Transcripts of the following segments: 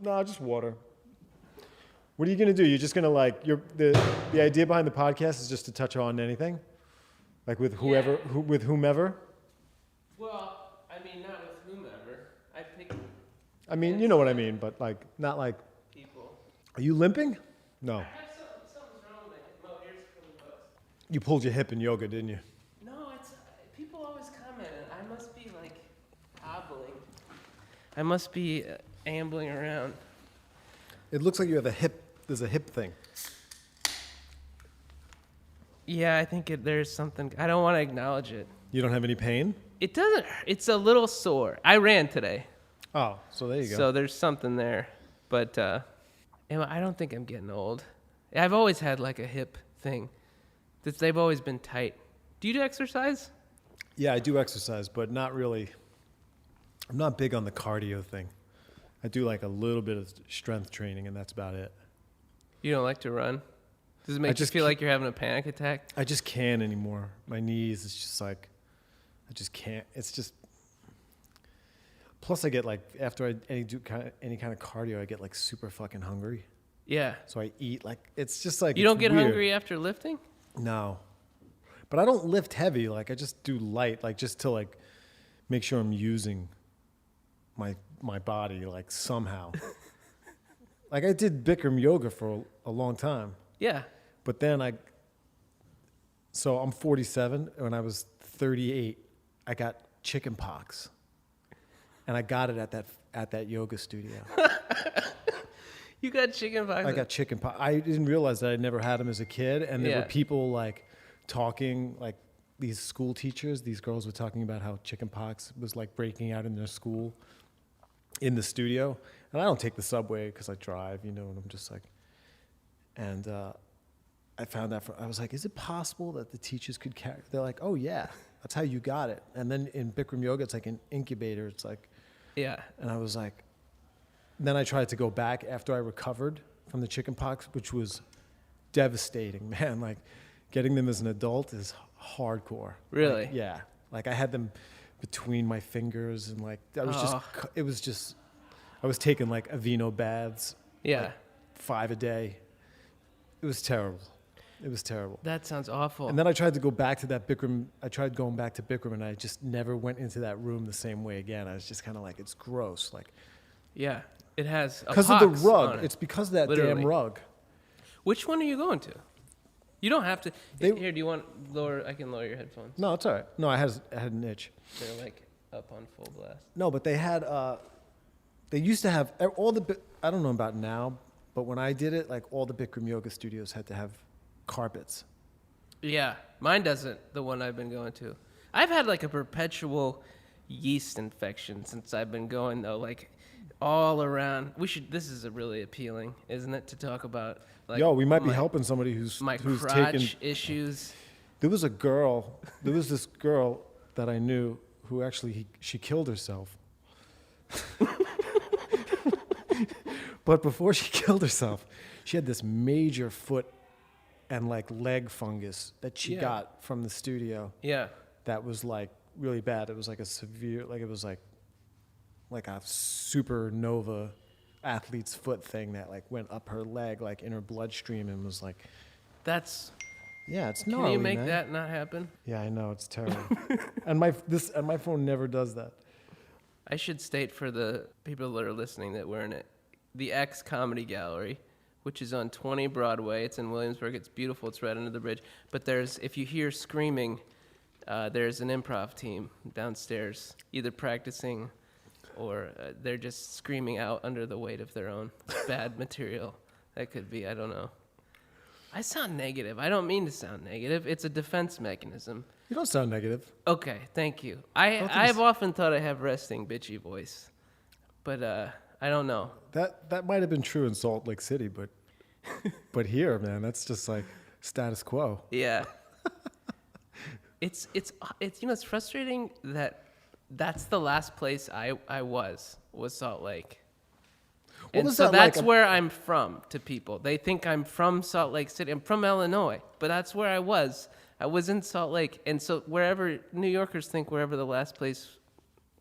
No, just water. What are you gonna do? You're just gonna like the idea behind the podcast is just to touch on anything, like with whoever, with whomever. Well, I mean, not with whomever. I pick. I mean, you know what I mean, but like not like. People. Are you limping? No. I have something's wrong with my hip. Oh, here's a couple bucks. You pulled your hip in yoga, didn't you? No, it's people always comment. I must be like hobbling. I must be ambling around. It looks like you have a hip. There's a hip thing. Yeah, I think there's something. I don't want to acknowledge it. You don't have any pain? It doesn't. It's a little sore. I ran today. Oh, so there you go. So there's something there, but I don't think I'm getting old. I've always had like a hip thing. They've always been tight. Do you do exercise? Yeah, I do exercise, but not really. I'm not big on the cardio thing. I do like a little bit of strength training, and that's about it. You don't like to run? Does it make you feel like you're having a panic attack? I just can't anymore. My knees, it's just like, I just can't. It's just. Plus, I get like after I do any kind of cardio, I get like super fucking hungry. Yeah. So I eat like it's just like you don't get weird. hungry after lifting? No, but I don't lift heavy. Like I just do light, like just to like make sure I'm using my body like somehow. Like I did Bikram yoga for a long time. Yeah. But then so I'm 47. When I was 38, I got chicken pox. And I got it at that yoga studio. You got chicken pox? I got chicken pox. I didn't realize that I never had them as a kid. And there were people like talking, like these school teachers, these girls were talking about how chicken pox was like breaking out in their school in the studio. And I don't take the subway because I drive, and I'm just like, and I found out, I was like, is it possible that the teachers could carry? They're like, oh yeah, that's how you got it. And then in Bikram yoga, it's like an incubator. It's like, yeah. And I was like, then I tried to go back after I recovered from the chicken pox, which was devastating, man. Like getting them as an adult is hardcore. Really? Like, yeah. Like I had them between my fingers and like, I was taking like Aveeno baths. Yeah. Like 5 a day. It was terrible. It was terrible. That sounds awful. And then I tried to go back to that Bikram. I tried going back to Bikram, and I just never went into that room the same way again. I was just kind of like, it's gross. Like, yeah, it has. Because of the rug. It's because of that damn rug. Which one are you going to? You don't have to. Here, do you want lower? I can lower your headphones. No, it's all right. No, I had an itch. They're like up on full blast. No, but they had. They used to have all the. I don't know about now, but when I did it, like all the Bikram yoga studios had to have carpets. Yeah, mine doesn't, the one I've been going to. I've had like a perpetual yeast infection since I've been going though, like all around. This is a really appealing, isn't it, to talk about like we might be helping somebody who's crotch taken issues. There was this girl that I knew who actually she killed herself. But before she killed herself, she had this major foot and like leg fungus that she got from the studio. Yeah. That was like really bad. It was like a severe, like it was like a supernova athlete's foot thing that like went up her leg, like in her bloodstream, and was like. That's. Yeah, it's gnarly. Can you make man. that not happen? Yeah, I know, it's terrible. and my phone never does that. I should state for the people that are listening that we're in it, the X Comedy Gallery, which is on 20 Broadway. It's in Williamsburg. It's beautiful. It's right under the bridge. But if you hear screaming, there's an improv team downstairs, either practicing or they're just screaming out under the weight of their own bad material. That could be, I don't know. I sound negative. I don't mean to sound negative. It's a defense mechanism. You don't sound negative. Okay, thank you. I've often thought I have resting bitchy voice, but I don't know. That might have been true in Salt Lake City, but here, man, that's just like status quo. Yeah. It's it's frustrating that that's the last place I was Salt Lake. What was so that that's like where I'm from to people. They think I'm from Salt Lake City. I'm from Illinois, but that's where I was. I was in Salt Lake. And so wherever New Yorkers think wherever the last place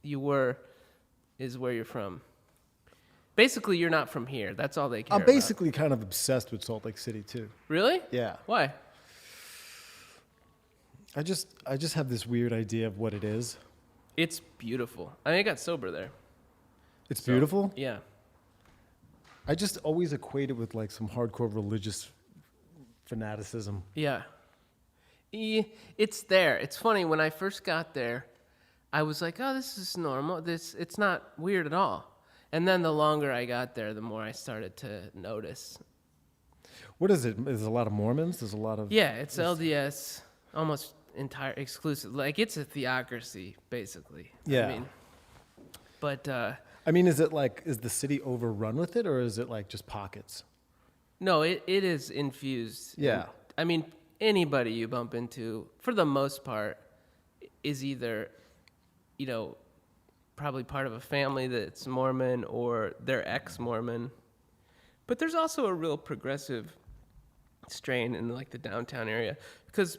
you were is where you're from. Basically, you're not from here. That's all they care I'm about. basically kind of obsessed with Salt Lake City too. Really? Yeah. Why? I just have this weird idea of what it is. It's beautiful. I mean, I got sober there. It's beautiful. Yeah. I just always equate it with like some hardcore religious fanaticism. Yeah. It's there. It's funny. When I first got there, I was like, oh, this is normal. It's not weird at all. And then the longer I got there, the more I started to notice. What is it? There's a lot of Mormons. There's a lot of Yeah, it's LDS, almost exclusive. Like, it's a theocracy, basically. Yeah. I mean, but I mean, is the city overrun with it, or is it like just pockets? no, it is infused. Yeah. I mean, anybody you bump into, for the most part, is either, probably part of a family that's Mormon or they're ex-Mormon. But there's also a real progressive strain in like the downtown area because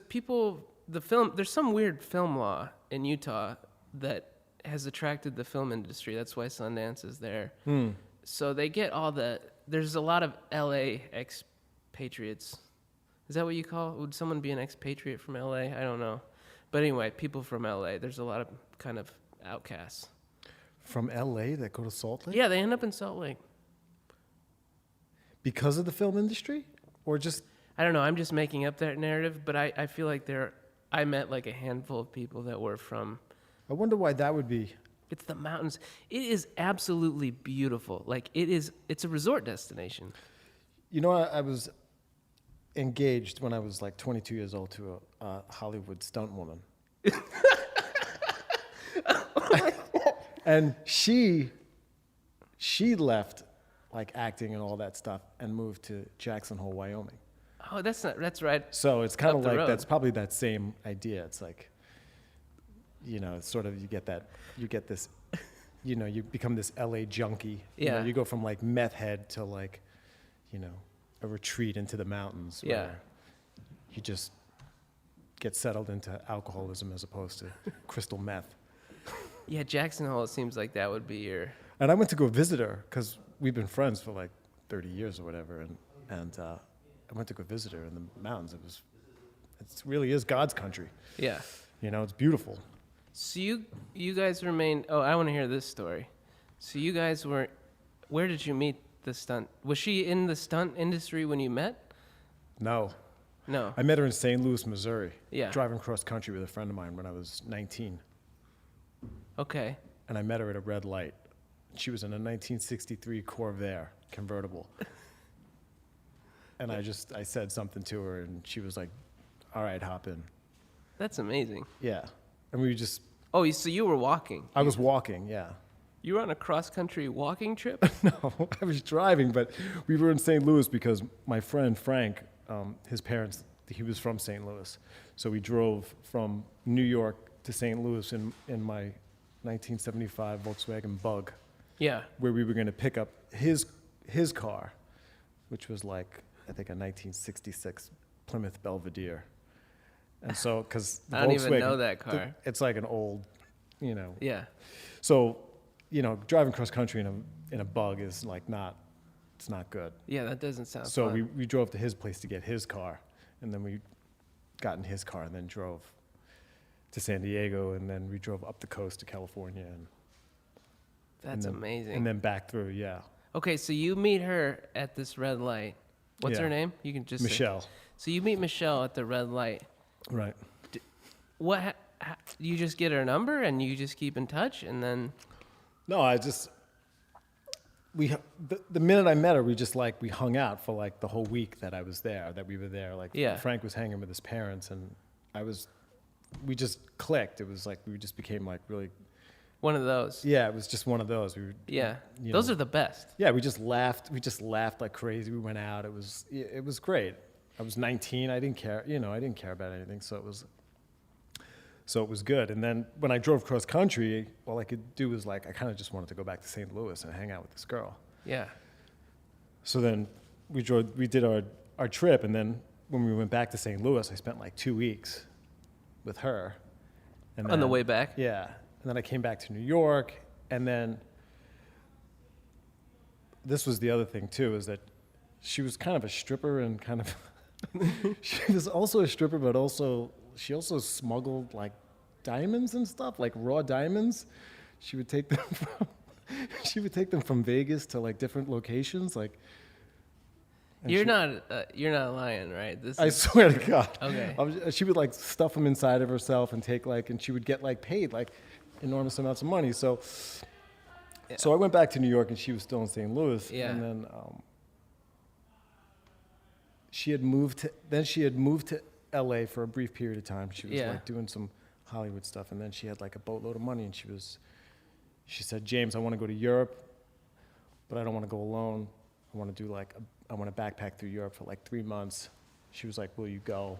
there's some weird film law in Utah that has attracted the film industry. That's why Sundance is there. So they get there's a lot of LA expatriates. Is that what you call it? Would someone be an expatriate from LA? I don't know. But anyway, people from LA, there's a lot of kind of outcasts. From LA that go to Salt Lake? Yeah, they end up in Salt Lake. Because of the film industry? Or just... I don't know. I'm just making up that narrative, but I feel like I met like a handful of people that were from... I wonder why that would be. It's the mountains. It is absolutely beautiful. Like, it's a resort destination. You know, I was engaged when I was like 22 years old to a Hollywood stunt woman. And she left like acting and all that stuff and moved to Jackson Hole, Wyoming. Oh, that's right. So it's kind of like, road. that's probably that same idea. It's like, it's sort of, you get this, you become this LA junkie. Yeah. You go from like meth head to like, a retreat into the mountains. Yeah. Where you just get settled into alcoholism as opposed to crystal meth. Yeah, Jackson Hole, it seems like that would be your... And I went to go visit her because we've been friends for like 30 years or whatever. And I went to go visit her in the mountains. It really is God's country. Yeah. It's beautiful. So you guys remained... Oh, I want to hear this story. So you guys were... Where did you meet the stunt? Was she in the stunt industry when you met? No. No. I met her in St. Louis, Missouri. Yeah. Driving cross country with a friend of mine when I was 19. Okay. And I met her at a red light. She was in a 1963 Corvair convertible. And I said something to her, and she was like, all right, hop in. That's amazing. Yeah. And we just... Oh, so you were walking. I was walking, yeah. You were on a cross-country walking trip? No, I was driving, but we were in St. Louis because my friend Frank, his parents, he was from St. Louis. So we drove from New York to St. Louis in my 1975 Volkswagen Bug. Yeah. Where we were going to pick up his car, which was like, I think, a 1966 Plymouth Belvedere. And so, because I don't even know that car. It's like an old, Yeah. So, driving cross country in a Bug is like it's not good. Yeah, that doesn't sound So fun. we drove to his place to get his car, and then we got in his car and then drove to San Diego, and then we drove up the coast to California. That's amazing. And then back through, yeah. Okay, so you meet her at this red light. What's Yeah. her name? You can just say. Michelle. So you meet Michelle at the red light. Right. You just get her number and you just keep in touch, and then... No, the minute I met her, we hung out for like the whole week that I was there, that we were there. Like, Yeah. Frank was hanging with his parents, and we just clicked. It was like, we just became like really... One of those. Yeah, it was just one of those. Yeah. you Those know. are the best. Yeah, we just laughed like crazy. We went out. It was great. I was 19. I didn't care. I didn't care about anything. So it was good. And then when I drove cross country, all I could do was like, I kind of just wanted to go back to St. Louis and hang out with this girl. Yeah. So then we did our trip. And then when we went back to St. Louis, I spent like 2 weeks with her. And On the then- way back? Yeah. And then I came back to New York, and then this was the other thing too, is that she was kind of a stripper and kind of, she was also a stripper, but she also smuggled like diamonds and stuff, like raw diamonds. She would take them from Vegas to like different locations, like. You're not lying, right? I swear to God. Okay. She would like stuff them inside of herself and take like, and she would get like paid like enormous amounts of money. So I went back to New York and she was still in St. Louis. Yeah. And then she had moved to LA for a brief period of time. She was like doing some Hollywood stuff. And then she had like a boatload of money and she said, James, I want to go to Europe, but I don't want to go alone. I want to backpack through Europe for like 3 months. She was like, will you go?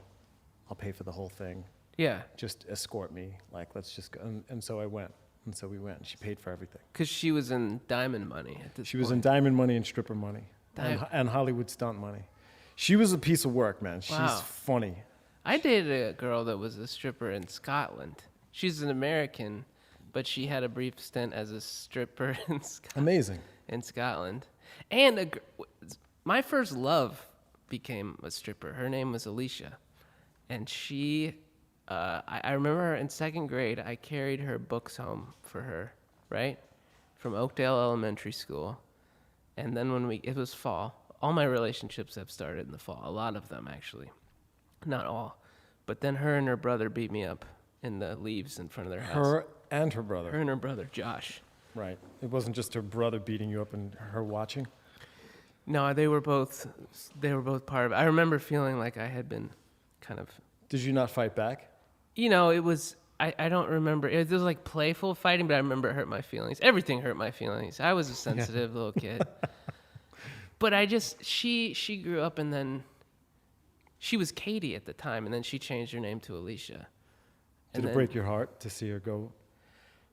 I'll pay for the whole thing. Yeah. Just escort me. Like, let's just go. And so I went. And so we went. And she paid for everything. Because she was in diamond money at this point. She was in diamond money and stripper money. And Hollywood stunt money. She was a piece of work, man. She's funny. I dated a girl that was a stripper in Scotland. She's an American, but she had a brief stint as a stripper in Scotland. Amazing. In Scotland. And my first love became a stripper. Her name was Alicia. And she, I remember her in second grade, I carried her books home for her, right? From Oakdale Elementary School. And then it was fall. All my relationships have started in the fall. A lot of them, actually. Not all. But then her and her brother beat me up in the leaves in front of their house. Her and her brother. Her and her brother, Josh. Right. It wasn't just her brother beating you up and her watching? No, they were both part of it. I remember feeling like I had been kind of... Did you not fight back? You know, it was... I don't remember. It was like playful fighting, but I remember it hurt my feelings. Everything hurt my feelings. I was a sensitive little kid. But she grew up and then... She was Katie at the time, and then she changed her name to Alicia. Did it break your heart to see her go?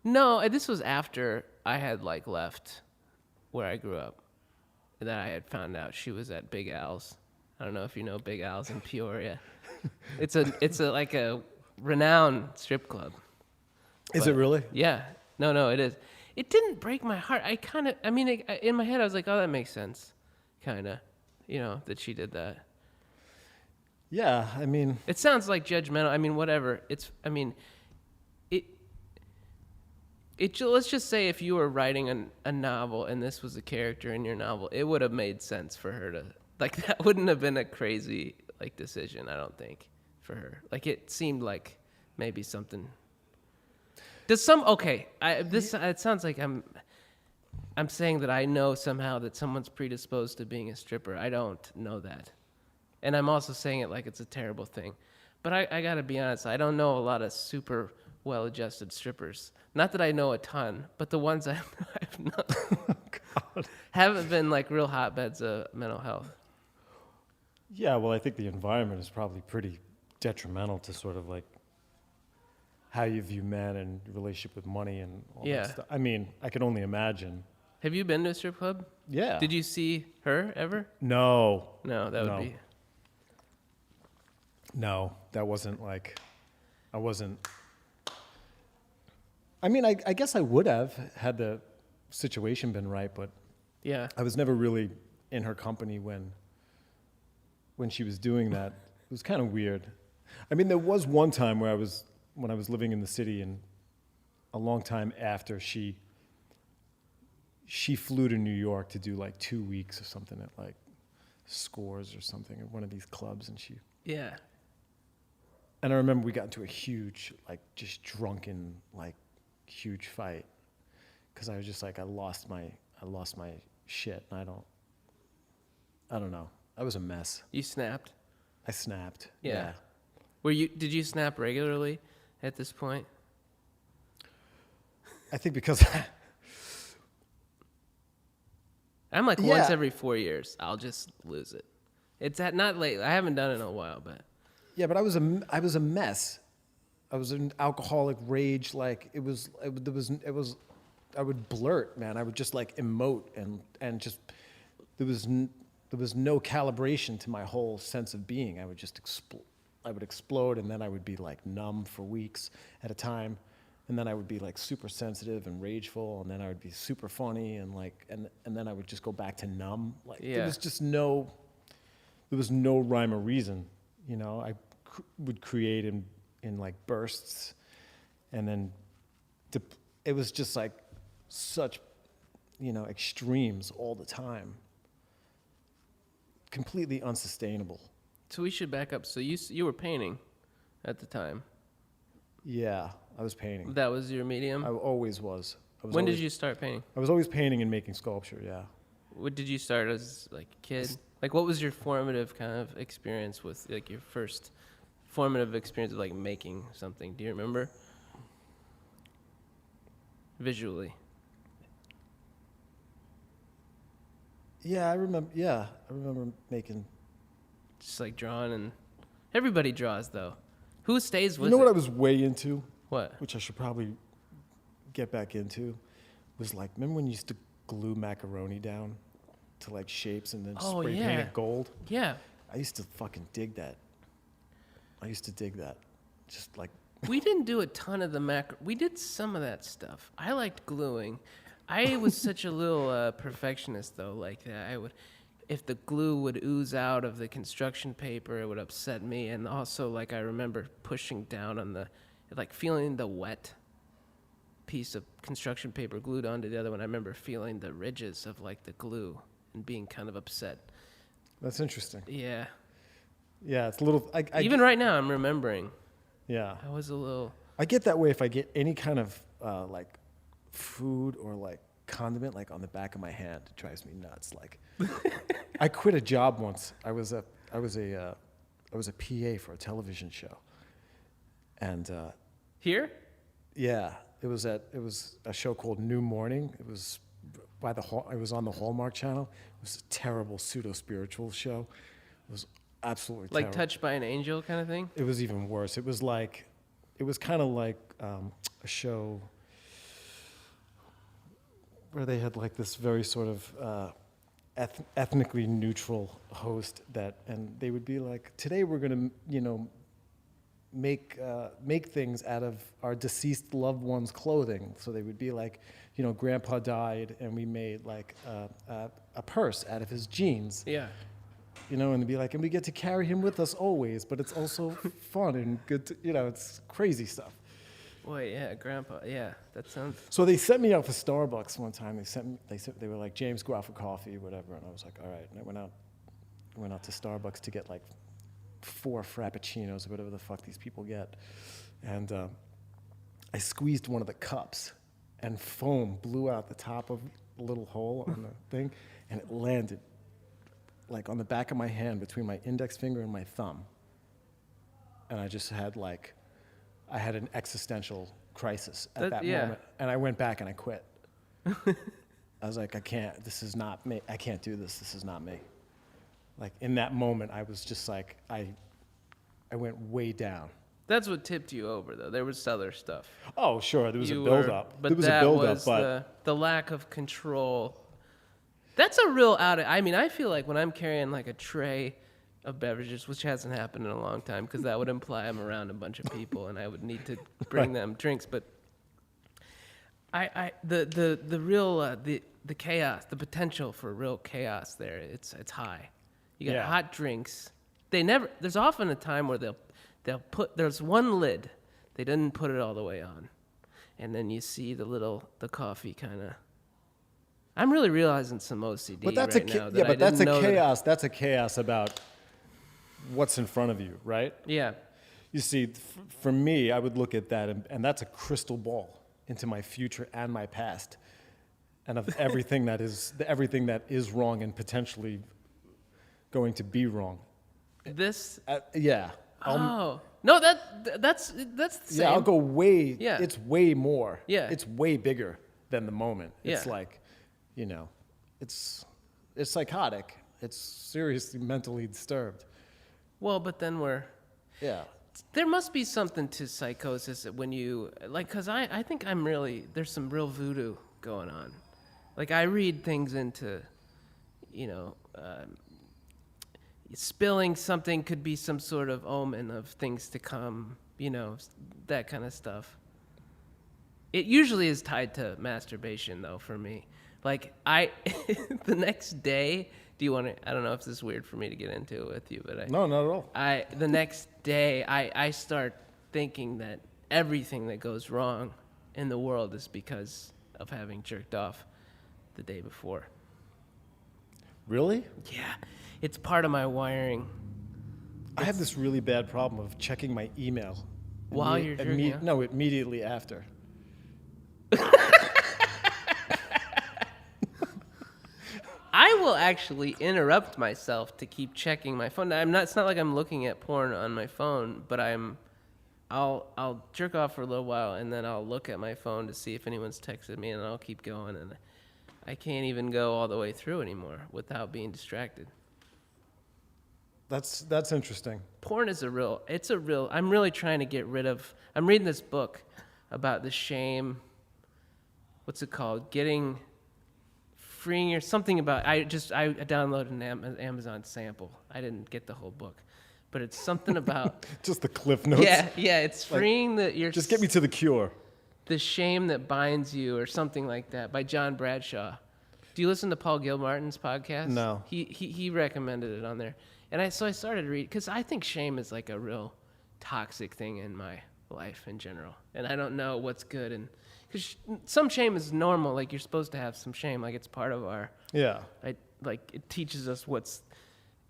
No, this was after I had like left where I grew up. That I had found out she was at Big Al's. I don't know if you know Big Al's in Peoria. It's a renowned strip club. Is it really? Yeah. No, it is. It didn't break my heart. In my head I was like, oh, that makes sense. Kind of, that she did that. Yeah, I mean... It sounds like judgmental. I mean, whatever. Let's just say if you were writing a novel and this was a character in your novel, it would have made sense for her to... Like, that wouldn't have been a crazy, like, decision, I don't think, for her. Like, it seemed like maybe something... It sounds like I'm saying that I know somehow that someone's predisposed to being a stripper. I don't know that. And I'm also saying it like it's a terrible thing. But I got to be honest, I don't know a lot of super well-adjusted strippers. Not that I know a ton, but the ones I've known haven't been like real hotbeds of mental health. Yeah, well, I think the environment is probably pretty detrimental to sort of like how you view men and your relationship with money and all that stuff. I mean, I could only imagine. Have you been to a strip club? Yeah. Did you see her ever? No. No, that would be... No, that wasn't like, I wasn't, I mean, I guess I would have had the situation been right, but yeah, I was never really in her company when she was doing that. It was kind of weird. I mean, there was one time when I was living in the city, and a long time after she flew to New York to do like 2 weeks or something at like Scores or something at one of these clubs, and yeah. And I remember we got into a huge, like, just drunken, like, huge fight, because I was just like, I lost my shit, and I don't know. I was a mess. You snapped? I snapped. Yeah. Did you snap regularly at this point? I think because I'm like once every 4 years, I'll just lose it. It's not late. I haven't done it in a while, but. Yeah, but I was a mess. I was in alcoholic rage. Like it was. I would blurt, man. I would just like emote and just there was no calibration to my whole sense of being. I would just explode, and then I would be like numb for weeks at a time, and then I would be like super sensitive and rageful, and then I would be super funny, and like, and then I would just go back to numb. Like there was no rhyme or reason, you know. I would create in like bursts, and then it was just like such, you know, extremes all the time. Completely unsustainable. So we should back up. So you were painting at the time. Yeah, I was painting. That was your medium? I always was. When did you start painting? I was always painting and making sculpture, yeah. What did you start as like a kid? Like what was your formative kind of experience with like your first formative experience of like making something? Do you remember? Visually. Yeah, I remember making. Just like drawing, and everybody draws though. Who stays with You know it? what I was way into? What? Which I should probably get back into, was like, remember when you used to glue macaroni down to like shapes and then spray paint it gold? Yeah. I used to fucking dig that. Just like. We didn't do a ton of the we did some of that stuff. I liked gluing. I was such a little perfectionist though, like that. If the glue would ooze out of the construction paper, it would upset me. And also, like, I remember pushing down on like feeling the wet piece of construction paper glued onto the other one. I remember feeling the ridges of like the glue and being kind of upset. That's interesting. Yeah. Yeah, it's a little. Even right now, I'm remembering. Yeah. I was a little. I get that way if I get any kind of like food or like condiment like on the back of my hand. It drives me nuts. Like, I quit a job once. I was a PA for a television show, and Here? yeah, it was a show called New Morning. It was it was on the Hallmark Channel. It was a terrible pseudo spiritual show. It was absolutely Like terrible. Touched by an Angel kind of thing? It was even worse. It was kind of like a show where they had like this very sort of ethnically neutral host and they would be like, today we're going to, you know, make things out of our deceased loved one's clothing. So they would be like, you know, grandpa died and we made like a purse out of his jeans. Yeah. You know, and they'd be like, and we get to carry him with us always, but it's also fun and good to, you know, it's crazy stuff. Boy, yeah, grandpa, yeah, that sounds. So they sent me out for Starbucks one time. They were like, James, go out for coffee, whatever. And I was like, all right. And I went out to Starbucks to get like 4 frappuccinos or whatever the fuck these people get. And I squeezed one of the cups, and foam blew out the top of the little hole on the thing, and it landed like on the back of my hand between my index finger and my thumb. And I just had like, I had an existential crisis at that moment. And I went back and I quit. I was like, this is not me. I can't do this. This is not me. Like in that moment, I was just like, I went way down. That's what tipped you over, though. There was other stuff. Oh, sure. There was a build-up. But there was the lack of control. That's a real I mean, I feel like when I'm carrying like a tray of beverages, which hasn't happened in a long time, because that would imply I'm around a bunch of people and I would need to bring them drinks. But the real the chaos, the potential for real chaos there, it's high. You got hot drinks. There's often a time where there's one lid. They didn't put it all the way on. And then you see the coffee kind of. I'm really realizing some OCD but that's now. That's a chaos. That's a chaos about what's in front of you, right? Yeah. You see, for me, I would look at that, and that's a crystal ball into my future and my past, and of everything that is wrong and potentially going to be wrong. This. Yeah. No, that's the same. Yeah, I'll go way. Yeah. It's way more. Yeah. It's way bigger than the moment. It's Yeah. like, you know, it's psychotic. It's seriously mentally disturbed. Well, but then Yeah. there must be something to psychosis when you, like, because I think there's some real voodoo going on. Like, I read things into, you know, spilling something could be some sort of omen of things to come, you know, that kind of stuff. It usually is tied to masturbation, though, for me. Like, the next day, I don't know if this is weird for me to get into it with you, but No, not at all. The next day, I start thinking that everything that goes wrong in the world is because of having jerked off the day before. Really? Yeah, it's part of my wiring. I have this really bad problem of checking my email. While you're jerking off? No, immediately after. I will actually interrupt myself to keep checking my phone. It's not like I'm looking at porn on my phone, but I'll jerk off for a little while and then I'll look at my phone to see if anyone's texted me and I'll keep going, and I can't even go all the way through anymore without being distracted. That's interesting. Porn is I'm really trying to get rid of, I'm reading this book about the shame, what's it called? Freeing or something about, I downloaded an Amazon sample. I didn't get the whole book, but it's something about Just the cliff notes. yeah, it's freeing Just get me to the cure. the shame that binds you or something like that by John Bradshaw. Do you listen to Paul Gilmartin's podcast? No. He recommended it on there, and so I started reading because I think shame is like a real toxic thing in my life in general, and I don't know what's good, and because some shame is normal, like you're supposed to have some shame, like it's part of our like it teaches us what's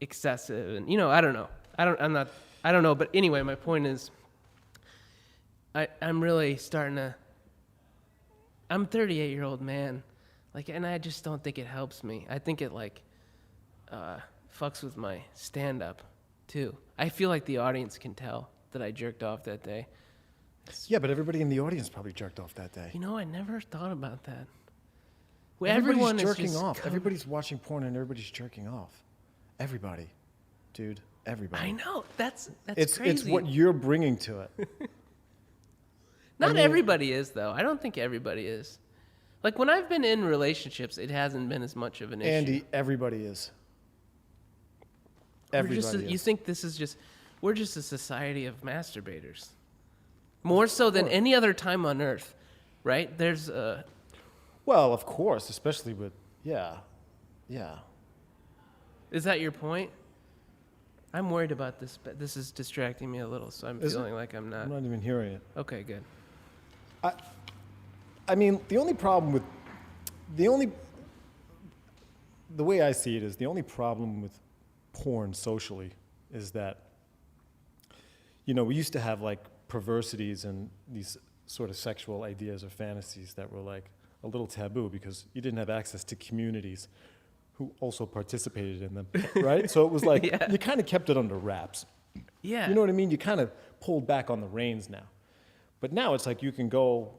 excessive, and I don't know, I don't know, but anyway, my point is I'm really starting to, I'm a 38-year-old man, like, and I just don't think it helps me. I think it like fucks with my stand-up too. I feel like the audience can tell that I jerked off that day. Yeah, but everybody in the audience probably jerked off that day. I never thought about that. Everybody's jerking off. Everybody's watching porn and everybody's jerking off. Everybody. Dude, everybody. I know. That's crazy. It's crazy. what you're bringing to it. Not everybody is, though. I don't think everybody is. Like, when I've been in relationships, it hasn't been as much of an issue. Andy, everybody is. Everybody is. You think this is just... We're just a society of masturbators. More so than any other time on Earth, right? There's a... Well, of course, especially with... Yeah. Is that your point? I'm worried about this, but this is distracting me a little, so I'm feeling like I'm not... I'm not even hearing it. Okay, good. I mean, the only problem with... The way I see it is the only problem with porn socially is that, we used to have, like, perversities and these sort of sexual ideas or fantasies that were, like, a little taboo because you didn't have access to communities who also participated in them, right? So it was like, you kind of kept it under wraps. Yeah. You know what I mean? You kind of pulled back on the reins now. But now it's like you can go,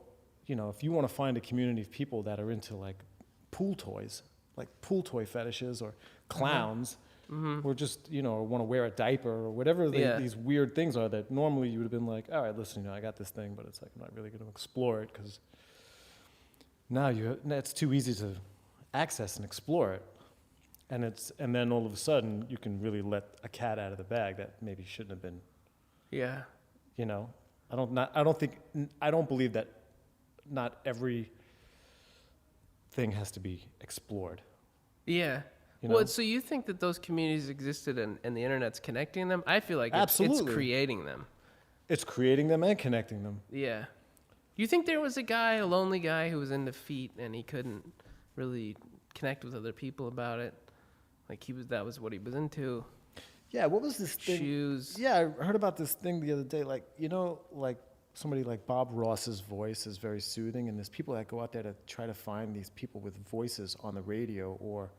if you want to find a community of people that are into, like, pool toys, like pool toy fetishes or clowns, or just, or want to wear a diaper or whatever these weird things are that normally you would have been like, all right, listen, I got this thing, but it's like I'm not really going to explore it because now it's too easy to access and explore it. And then all of a sudden you can really let a cat out of the bag that maybe shouldn't have been. Yeah. I don't believe that not every thing has to be explored. Yeah. Well, so you think that those communities existed and the internet's connecting them? I feel like it's creating them. It's creating them and connecting them. Yeah. You think there was a lonely guy who was into feet and he couldn't really connect with other people about it? Like that was what he was into. Yeah, what was this thing? Shoes. Yeah, I heard about this thing the other day. Like, like somebody like Bob Ross's voice is very soothing, and there's people that go out there to try to find these people with voices on the radio or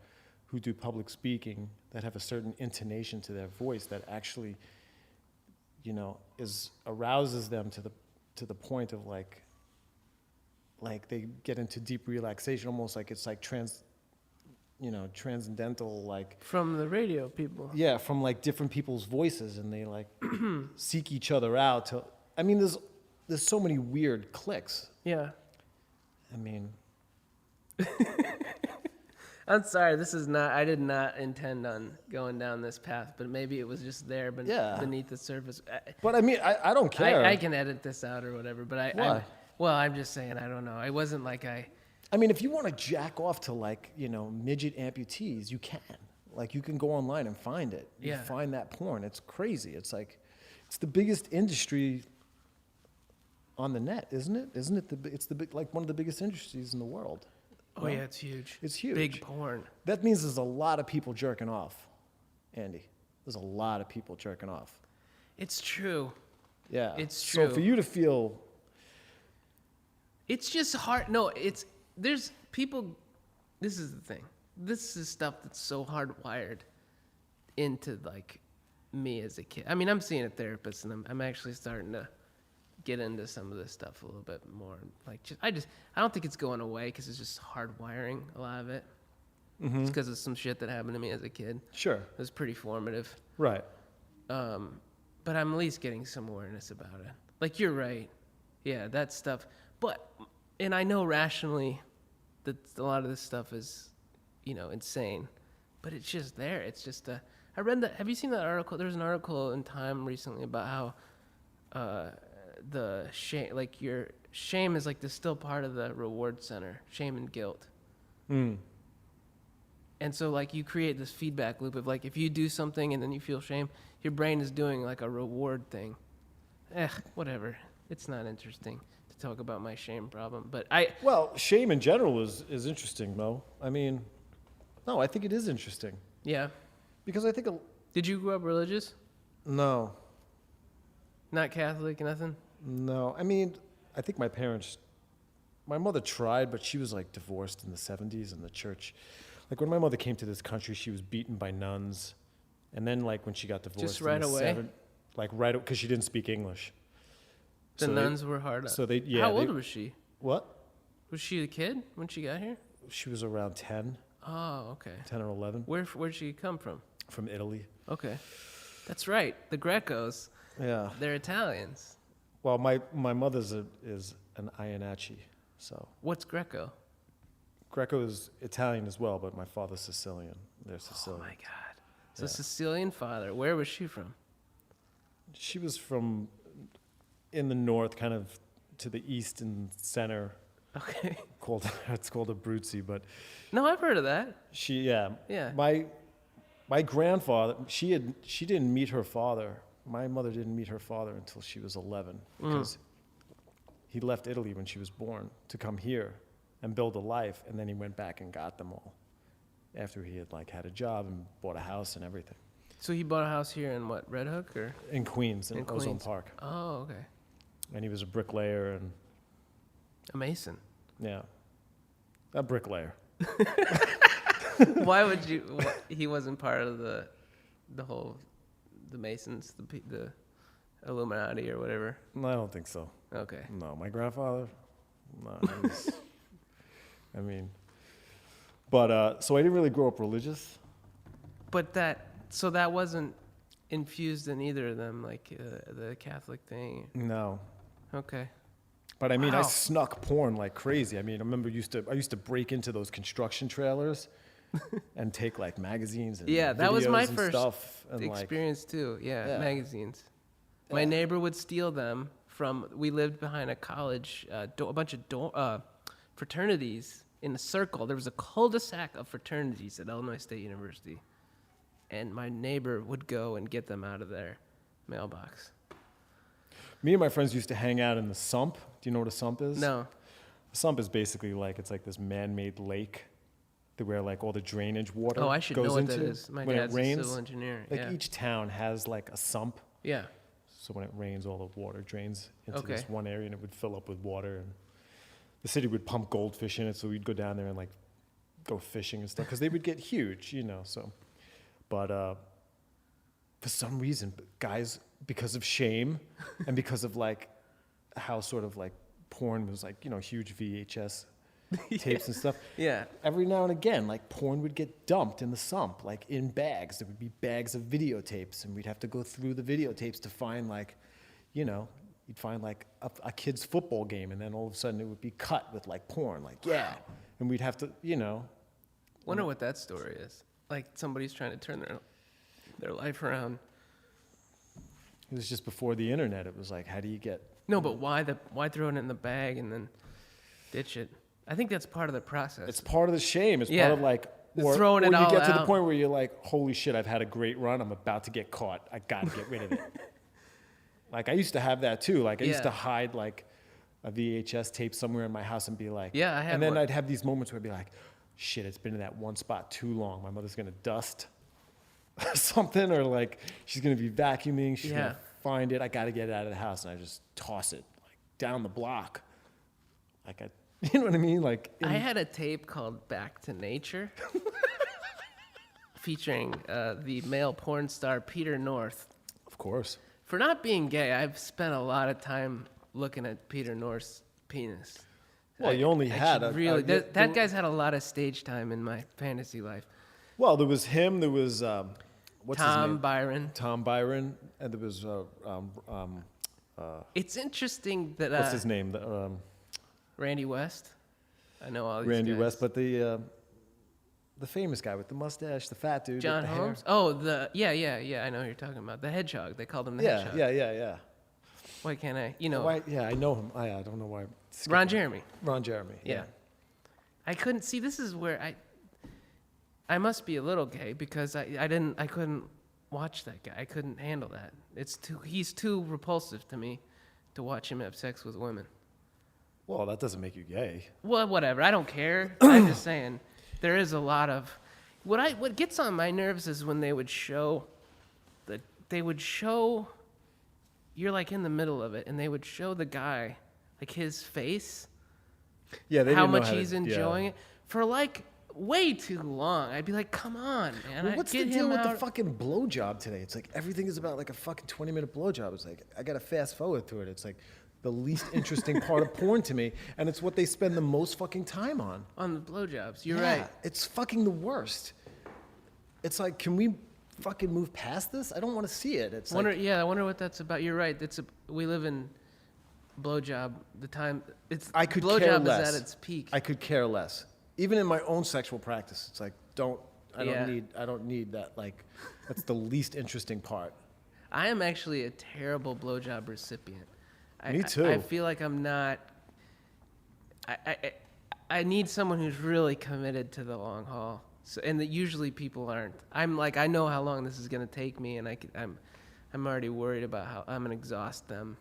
who do public speaking that have a certain intonation to their voice that actually, arouses them to the point of like they get into deep relaxation, almost like it's like transcendental, like from the radio people. Yeah, from like different people's voices, and they like seek each other out. There's so many weird clicks. Yeah. I mean, I'm sorry. I did not intend on going down this path, but maybe it was just there beneath the surface. But I mean, I don't care. I can edit this out or whatever, but Why? Well, I'm just saying, I don't know. It wasn't like I mean, if you want to jack off to like, midget amputees, you can. Like, you can go online and find it. You find that porn. It's crazy. It's like, it's the biggest industry on the net, isn't it? Isn't it it's the big, like one of the biggest industries in the world. Oh, yeah, it's huge. It's huge. Big porn. That means there's a lot of people jerking off, Andy. There's a lot of people jerking off. It's true. Yeah. It's true. So for you to feel... It's just hard. No, there's people, this is the thing. This is stuff that's so hardwired into, like, me as a kid. I mean, I'm seeing a therapist, and I'm actually starting to get into some of this stuff a little bit more. Like, I don't think it's going away because it's just hardwiring, a lot of it. Mm-hmm. It's because of some shit that happened to me as a kid. Sure. It was pretty formative. Right. But I'm at least getting some awareness about it. Like, you're right. Yeah, that stuff. And I know rationally that a lot of this stuff is, insane. But it's just there. It's just I read that. Have you seen that article? There's an article in Time recently about how the shame, like your shame is like still part of the reward center, shame and guilt. Mm. And so like you create this feedback loop of like if you do something and then you feel shame, your brain is doing like a reward thing. Whatever. It's not interesting to talk about my shame problem, but Well, shame in general is interesting, Mo. I mean, no, I think it is interesting. Yeah. Because I think Did you grow up religious? No. Not Catholic, nothing? No. I mean, I think my mother tried, but she was like divorced in the 70s in the church. Like when my mother came to this country, she was beaten by nuns. And then like when she got divorced just right away? Because she didn't speak English. The nuns were hard on. So they, yeah. How old was she? What? Was she a kid when she got here? She was around 10. Oh, okay. 10 or 11. Where'd she come from? From Italy. Okay. That's right. The Grecos. Yeah. They're Italians. Well, my mother's is an Iannacci, so. What's Greco? Greco is Italian as well, but my father's Sicilian. They're Sicilian. Oh, my God. So Sicilian father. Where was she from? She was from in the north, kind of to the east and center. Okay. It's called Abruzzi, but. No, I've heard of that. Yeah. My grandfather, she didn't meet her father. My mother didn't meet her father until she was 11 because he left Italy when she was born to come here and build a life, and then he went back and got them all after he had like had a job and bought a house and everything. So he bought a house here in what, Red Hook or? In Queens, in Ozone Queens. Park. Oh, okay. And he was a bricklayer and. A mason. Yeah. A bricklayer. Why would you? He wasn't part of the whole, the Masons, the Illuminati or whatever. No, I don't think so. Okay. No, my grandfather. No, he was, I mean, but so I didn't really grow up religious. But that wasn't infused in either of them, like the Catholic thing. No. Okay. But I mean, Wow. I snuck porn like crazy. I mean, I remember I used to break into those construction trailers and take like magazines and that was my videos and first stuff and experience too. Yeah, Yeah. magazines. Yeah. My neighbor would steal them from. We lived behind a college, a bunch of fraternities in a circle. There was a cul-de-sac of fraternities at Illinois State University, and my neighbor would go and get them out of their mailbox. Me and my friends used to hang out in the sump. Do you know what a sump is? No. A sump is basically it's like this man-made lake where like all the drainage water Oh, I should goes know what into that is. My when dad's it rains. a civil engineer. Like Yeah. each town has like a sump. Yeah. So when it rains, all the water drains into Okay. this one area, and it would fill up with water. And the city would pump goldfish in it, so we'd go down there and like go fishing and stuff because they would get huge, So, but for some reason, guys, because of shame and because of like how sort of like porn was like huge VHS tapes and stuff. Yeah. Every now and again, like porn would get dumped in the sump, like in bags. There would be bags of videotapes, and we'd have to go through the videotapes to find like, you'd find like a kid's football game, and then all of a sudden it would be cut with like porn, like and we'd have to, Wonder what that story is. Like somebody's trying to turn their life around. It was just before the internet. It was like, how do you get... No, but why throw it in the bag and then ditch it? I think that's part of the process. It's part of the shame. It's part of like... Throwing it all out. Or you get to the point where you're like, holy shit, I've had a great run. I'm about to get caught. I got to get rid of it. Like, I used to have that too. Like, I used to hide like a VHS tape somewhere in my house and be like... Yeah, I had And then one. I'd have these moments where I'd be like, shit, it's been in that one spot too long. My mother's going to dust something, or like she's going to be vacuuming. She's going to find it. I got to get it out of the house. And I just toss it like down the block. Like, you know what I mean? Like, I had a tape called Back to Nature featuring the male porn star Peter North. Of course. For not being gay, I've spent a lot of time looking at Peter North's penis. Well, you only had... that guy's had a lot of stage time in my fantasy life. Well, there was him. There was... what's his name? Tom Byron. And there was... it's interesting that... what's his name? Randy West. I know all these Randy guys. West, but the famous guy with the mustache, the fat dude. John with the Holmes? hair. Oh, I know who you're talking about. The hedgehog. They called him the hedgehog. Yeah. Why can't I? I know him. I don't know why. Ron Jeremy. Ron Jeremy. Yeah. I couldn't see. This is where I must be a little gay because I couldn't watch that guy. I couldn't handle that. He's too repulsive to me to watch him have sex with women. Well, that doesn't make you gay. Well, whatever. I don't care. I'm just saying there is a lot of what gets on my nerves is when they would show you're like in the middle of it and they would show the guy like his face. Yeah, they how didn't know much how he's enjoying it for like way too long. I'd be like, come on, man. Well, what's the deal with the fucking blowjob today? It's like everything is about like a fucking 20-minute blowjob. It's like I gotta fast forward to it. It's like the least interesting part of porn to me, and it's what they spend the most fucking time on. On the blowjobs, you're right. It's fucking the worst. It's like, can we fucking move past this? I don't want to see it. It's I wonder what that's about. You're right. We live in blowjob. I could care blowjob less. is at its peak. I could care less. Even in my own sexual practice, it's like I don't need that. Like, that's the least interesting part. I am actually a terrible blowjob recipient. Me too. I feel like I'm not. I need someone who's really committed to the long haul. So, and that usually people aren't. I'm like, I know how long this is going to take me, and I'm already worried about how I'm going to exhaust them.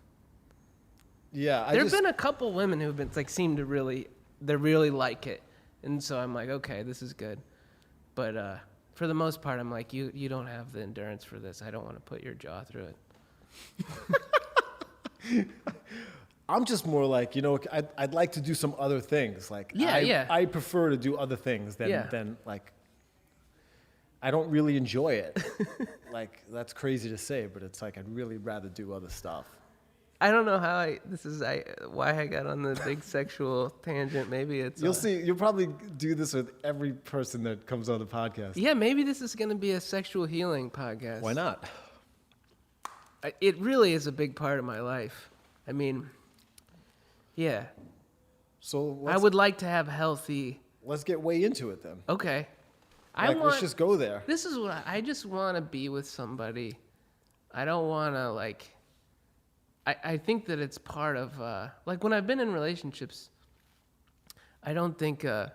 Yeah, There've been a couple women who've been like seem to really like it, and so I'm like, okay, this is good. But for the most part, I'm like, you don't have the endurance for this. I don't want to put your jaw through it. I'm just more like, I'd like to do some other things. Like, I prefer to do other things than like, I don't really enjoy it. Like, that's crazy to say, but it's like, I'd really rather do other stuff. I don't know how why I got on the big sexual tangent. Maybe it's... You'll probably do this with every person that comes on the podcast. Yeah, maybe this is going to be a sexual healing podcast. Why not? It really is a big part of my life. I mean, yeah. So I would like to have healthy... Let's get way into it then. Okay. Let's just go there. This is what I just want to be with somebody. I don't want to like... I think that it's part of... like when I've been in relationships, I don't think... I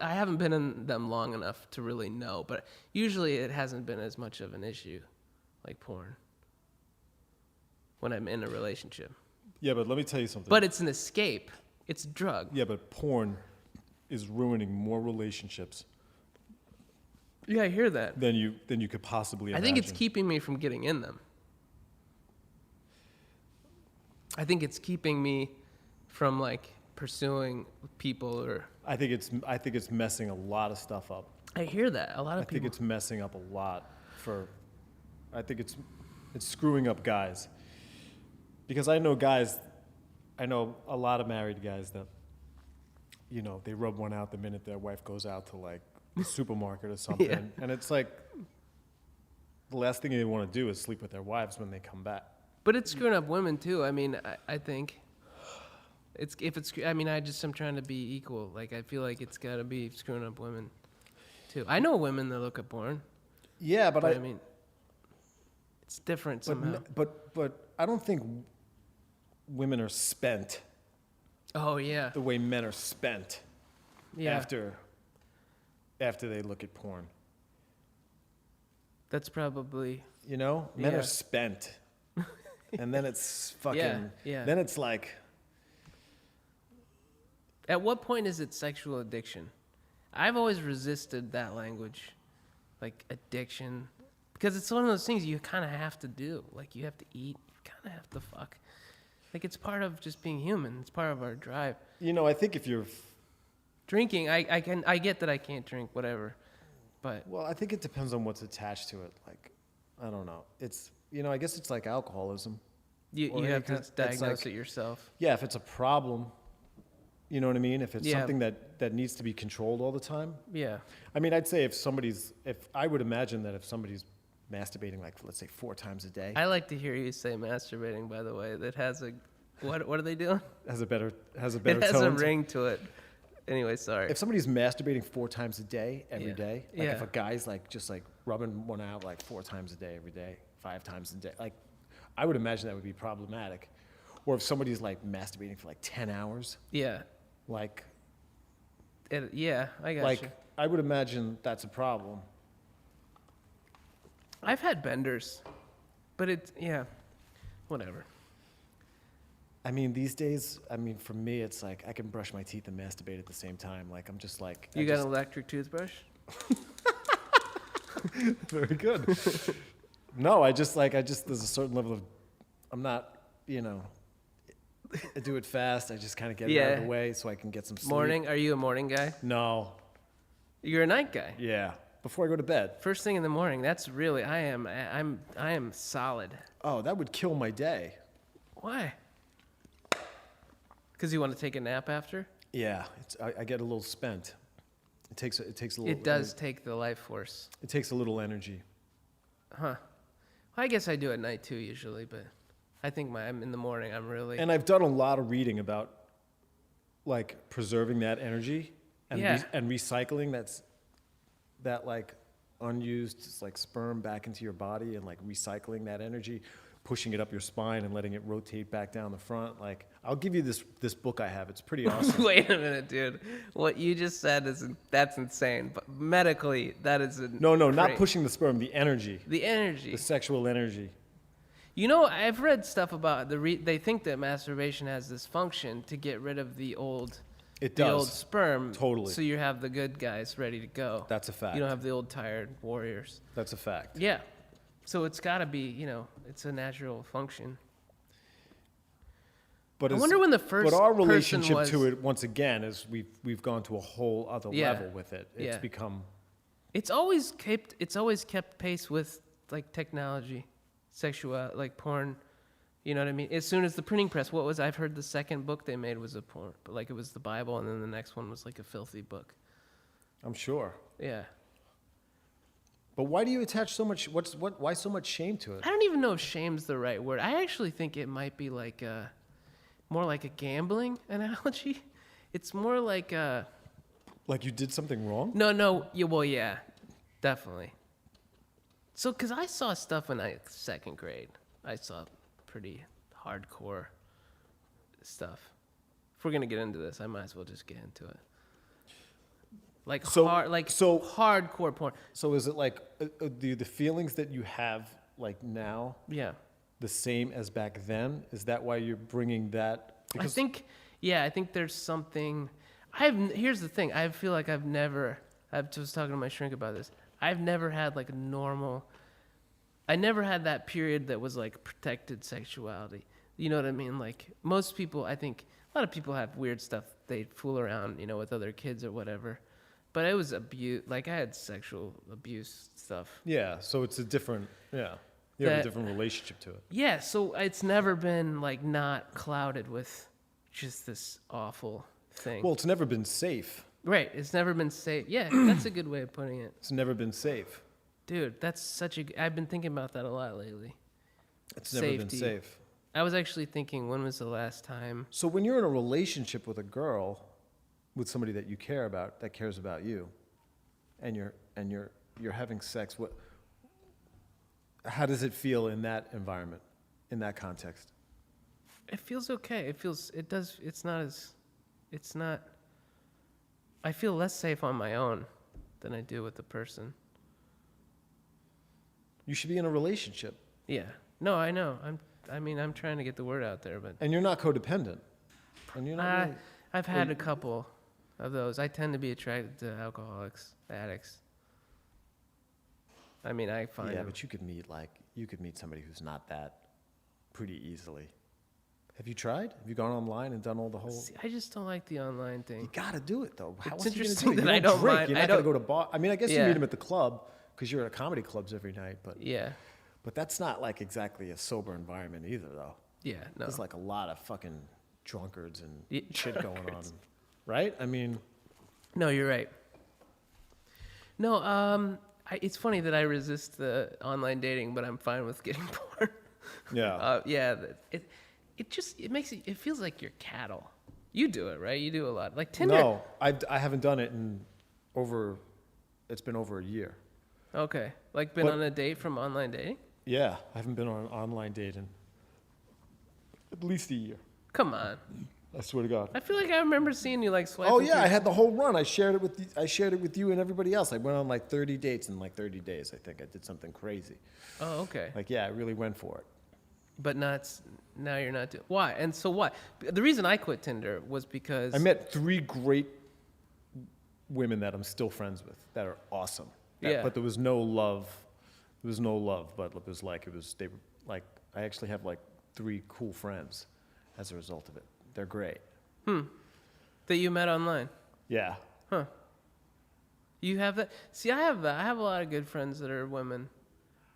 haven't been in them long enough to really know, but usually it hasn't been as much of an issue like porn when I'm in a relationship. Yeah, but let me tell you something. But it's an escape. It's a drug. Yeah, but porn is ruining more relationships. Yeah, I hear that. Than you could possibly imagine. I think it's keeping me from getting in them. I think it's keeping me from like pursuing people or... I think it's messing a lot of stuff up. I hear that. A lot of people... I think it's messing up a lot I think it's screwing up guys. Because I know a lot of married guys that, they rub one out the minute their wife goes out to like the supermarket or something. Yeah. And it's like, the last thing they want to do is sleep with their wives when they come back. But it's screwing up women too. I mean, I think I'm trying to be equal. Like, I feel like it's got to be screwing up women too. I know women that look at porn. Yeah, but I mean, It's different somehow. But I don't think women are spent Oh yeah. the way men are spent Yeah. after they look at porn. That's probably. You know, men Yeah. are spent, and then it's fucking. Yeah. Then it's like, At what point is it sexual addiction? I've always resisted that language, like addiction, because it's one of those things you kind of have to do. Like you have to eat, you kind of have to fuck. Like it's part of just being human. It's part of our drive. you know, I think if you're, Drinking, I get that I can't drink, whatever, but well, I think it depends on what's attached to it. Like, I don't know. It's, you know, I guess it's like alcoholism. you Or have to it's diagnose like- it yourself. Yeah, if it's a problem, you know what I mean? If it's Yeah. something that needs to be controlled all the time. Yeah. I mean, I'd say if I would imagine that if somebody's masturbating, like, let's say 4 times a day, I like to hear you say masturbating, by the way. That has a, what are they doing? has a better It has a tone. ring to it. Anyway, sorry. If somebody's masturbating 4 times a day, every Yeah. day, like Yeah. if a guy's like just like rubbing one out like 4 times a day, every day, 5 times a day, like I would imagine that would be problematic. Or if somebody's like masturbating for like 10 hours, Yeah. like Yeah, I got like you. I would imagine that's a problem. I've had benders, but yeah, whatever. I mean, these days, I mean, for me, it's like I can brush my teeth and masturbate at the same time. Like I'm just like You got an electric toothbrush? very good. No, I just there's a certain level of I'm not, you know, I do it fast. I just kind of get it out of Yeah. the way so I can get some sleep. Morning? Are you a morning guy? No. You're a night guy. Yeah. Before I go to bed. First thing in the morning. That's really I am solid. Oh, that would kill my day. Why? Because you want to take a nap after? Yeah, I get a little spent. It takes a little. It does take the life force. It takes a little energy. Huh. I guess I do at night too usually, but I think I'm in the morning. I'm really. And I've done a lot of reading about like preserving that energy and Yeah. and recycling that like unused like sperm back into your body and like recycling that energy, pushing it up your spine and letting it rotate back down the front. Like I'll give you this book I have. It's pretty awesome. Wait a minute, dude. What you just said that's insane. But medically, that is No, not great. pushing the sperm, the energy, The energy. the sexual energy. You know, I've read stuff about they think that masturbation has this function to get rid of the old It the does. old sperm. Totally. So you have the good guys ready to go. That's a fact. You don't have the old tired warriors. That's a fact. Yeah. So it's got to be, it's a natural function. But I wonder when the first But our person relationship was- to it, once again, is we've gone to a whole other Yeah. level with it. It's Yeah. become It's always kept pace with like technology, sexual, like porn. You know what I mean? As soon as the printing press, I've heard the second book they made was a porn, but like it was the Bible, and then the next one was like a filthy book. I'm sure. Yeah. But why do you attach so much? Why so much shame to it? I don't even know if shame's the right word. I actually think it might be like more like a gambling analogy. It's more like Like you did something wrong? no. Yeah, definitely. So, because I saw stuff in second grade. I saw pretty hardcore stuff. If we're going to get into this, I might as well just get into it. Like hardcore porn. So is it like the feelings that you have like now Yeah. the same as back then? Is that why you're bringing that? I think there's something. Here's the thing. I feel like I was talking to my shrink about this. I've never had like a normal. I never had that period that was like protected sexuality. You know what I mean? Like most people, I think a lot of people have weird stuff. They fool around, with other kids or whatever. But it was abuse. Like I had sexual abuse stuff. Yeah. So it's a different. Yeah. You have a different relationship to it. Yeah. So it's never been like not clouded with just this awful thing. Well, it's never been safe. Right. It's never been safe. Yeah, that's a good way of putting it. It's never been safe. Dude, that's I've been thinking about that a lot lately. It's never been Safety. safe. I was actually thinking, when was the last time? So when you're in a relationship with a girl, with somebody that you care about, that cares about you, and you're having sex, How does it feel in that environment, in that context? It feels okay. It's not, I feel less safe on my own than I do with the person. You should be in a relationship. Yeah. No, I know. I'm trying to get the word out there, but. And you're not codependent. And you're not really, I've had a couple of those. I tend to be attracted to alcoholics, addicts. I mean, I find. Yeah, them. but you could meet somebody who's not that pretty easily. Have you tried? Have you gone online and done all the whole? See, I just don't like the online thing. You gotta do it though. It's else are you interesting gonna do it? that I don't drink. mind. You're I not gonna don't- go to bar. I mean, I guess you Yeah. meet them at the club because you're at comedy clubs every night. But Yeah. But that's not like exactly a sober environment either, though. Yeah. No. There's like a lot of fucking drunkards and Yeah, shit going on, right? I mean, No, you're right. No, it's funny that I resist the online dating, but I'm fine with getting porn. yeah. Yeah, it feels like you're cattle. You do it, right? You do a lot. Like Tinder. No, I haven't done it it's been over a year. Okay. Like been But- on a date from online dating? Yeah, I haven't been on an online date in at least a year. Come on. I swear to God. I feel like I remember seeing you like swiping. Oh yeah, I through- had the whole run. I shared it with you and everybody else. I went on like 30 dates in like 30 days. I think I did something crazy. Oh, okay. Like yeah, I really went for it. But now you're not doing. Why? And so why? The reason I quit Tinder was because I met 3 great women that I'm still friends with that are awesome. Yeah. But there was no love. There was no love, but they were like I actually have like 3 cool friends as a result of it. They're great. that you met online. Yeah. Huh. You have that? See, I have that. I have a lot of good friends that are women,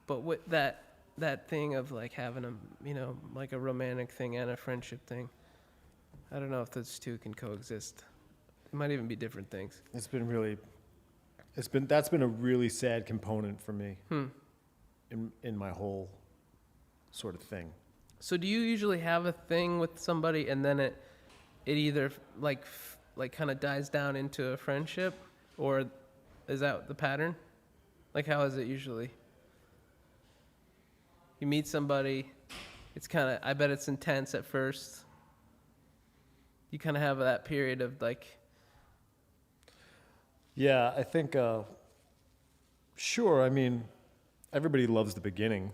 but with that thing of like having like a romantic thing and a friendship thing. I don't know if those two can coexist. It might even be different things. That's been a really sad component for me in my whole sort of thing. So do you usually have a thing with somebody and then it either like kind of dies down into a friendship, or is that the pattern? Like how is it usually? You meet somebody, it's kind of, I bet it's intense at first. You kind of have that period of like. Yeah, I think, sure, I mean, everybody loves the beginning.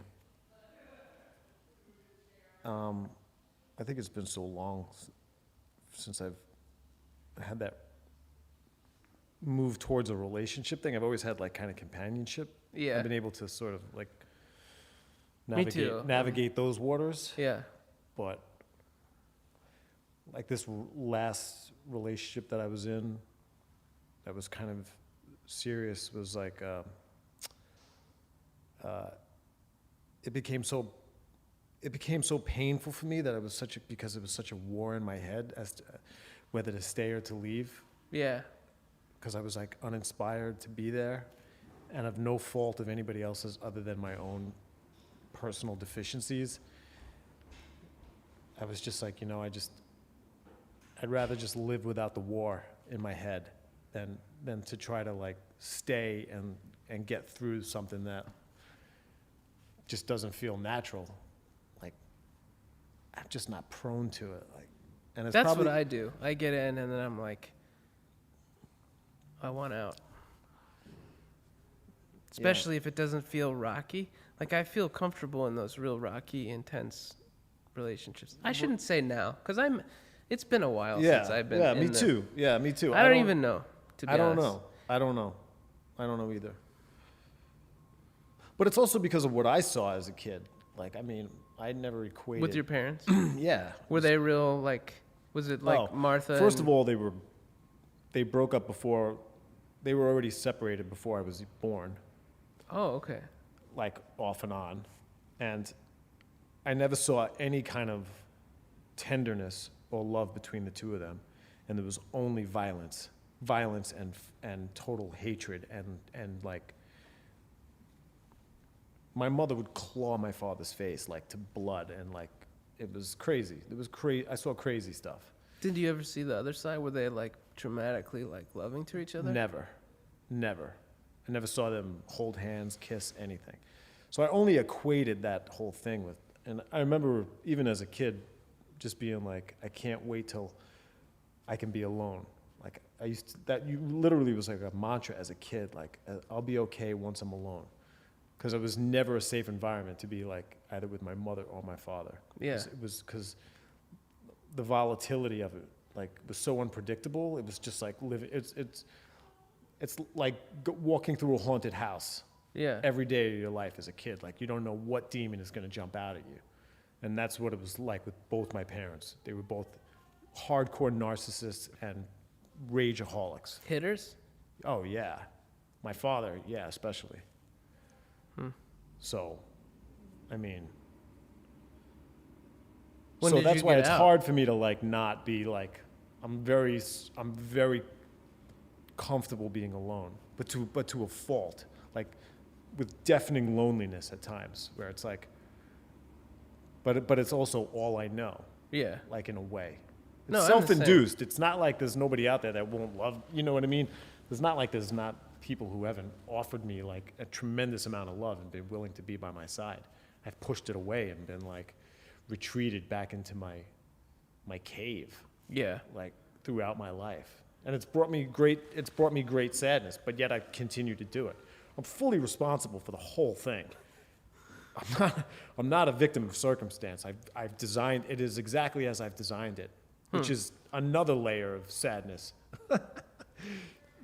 I think it's been so long since I've had that move towards a relationship thing. I've always had like kind of companionship. Yeah. I've been able to sort of like Me too. navigate those waters. Yeah. But like this last relationship that I was in that was kind of serious was like it became so painful for me that because it was such a war in my head as to whether to stay or to leave, Yeah. because I was like uninspired to be there and of no fault of anybody else's other than my own personal deficiencies. I was just like, I'd rather just live without the war in my head than to try to like stay and get through something that just doesn't feel natural. Like I'm just not prone to it. Like, and it's That's probably, what I do. I get in and then I'm like, I want out. Especially if it doesn't feel rocky. Like I feel comfortable in those real rocky, intense relationships. I shouldn't say now, because it's been a while since I've been in me too. Yeah, me too. I don't even know, to be I don't honest. know. I don't know either. But it's also because of what I saw as a kid. Like, I mean, I never equated. With your parents? Yeah. Were they real, like, was it like Martha? First of all, they broke up before, they were already separated before I was born, Oh, okay. like off and on. And I never saw any kind of tenderness or love between the two of them. And there was only violence and total hatred and like, my mother would claw my father's face like to blood, and like it was crazy. It was crazy. I saw crazy stuff. Did you ever see the other side? Were they like dramatically like loving to each other? Never. I never saw them hold hands, kiss, anything. So I only equated that whole thing with, and I remember even as a kid, just being like, I can't wait till I can be alone. Like I used to, that you literally was like a mantra as a kid, like I'll be okay once I'm alone. Because it was never a safe environment to be like either with my mother or my father. Yeah. It was because the volatility of it, like, was so unpredictable. It was just like living. It's like walking through a haunted house. Yeah. Every day of your life as a kid, like you don't know what demon is going to jump out at you, and that's what it was like with both my parents. They were both hardcore narcissists and rageaholics. Hitters? Oh yeah, my father, yeah, especially. So, I mean, When so did that's you why get it's out? hard for me to like not be like, I'm very comfortable being alone, but to a fault, like with deafening loneliness at times, where it's like, but it's also all I know, Yeah. like in a way. It's No, I'm the same. self-induced. It's not like there's nobody out there that won't love, you know what I mean? It's not like there's not people who haven't offered me like a tremendous amount of love and been willing to be by my side. I've pushed it away and been like retreated back into my cave, Yeah. like throughout my life. And it's brought me great sadness, but yet I continue to do it. I'm fully responsible for the whole thing. I'm not a victim of circumstance. I've designed it is exactly as I've designed it, which is another layer of sadness.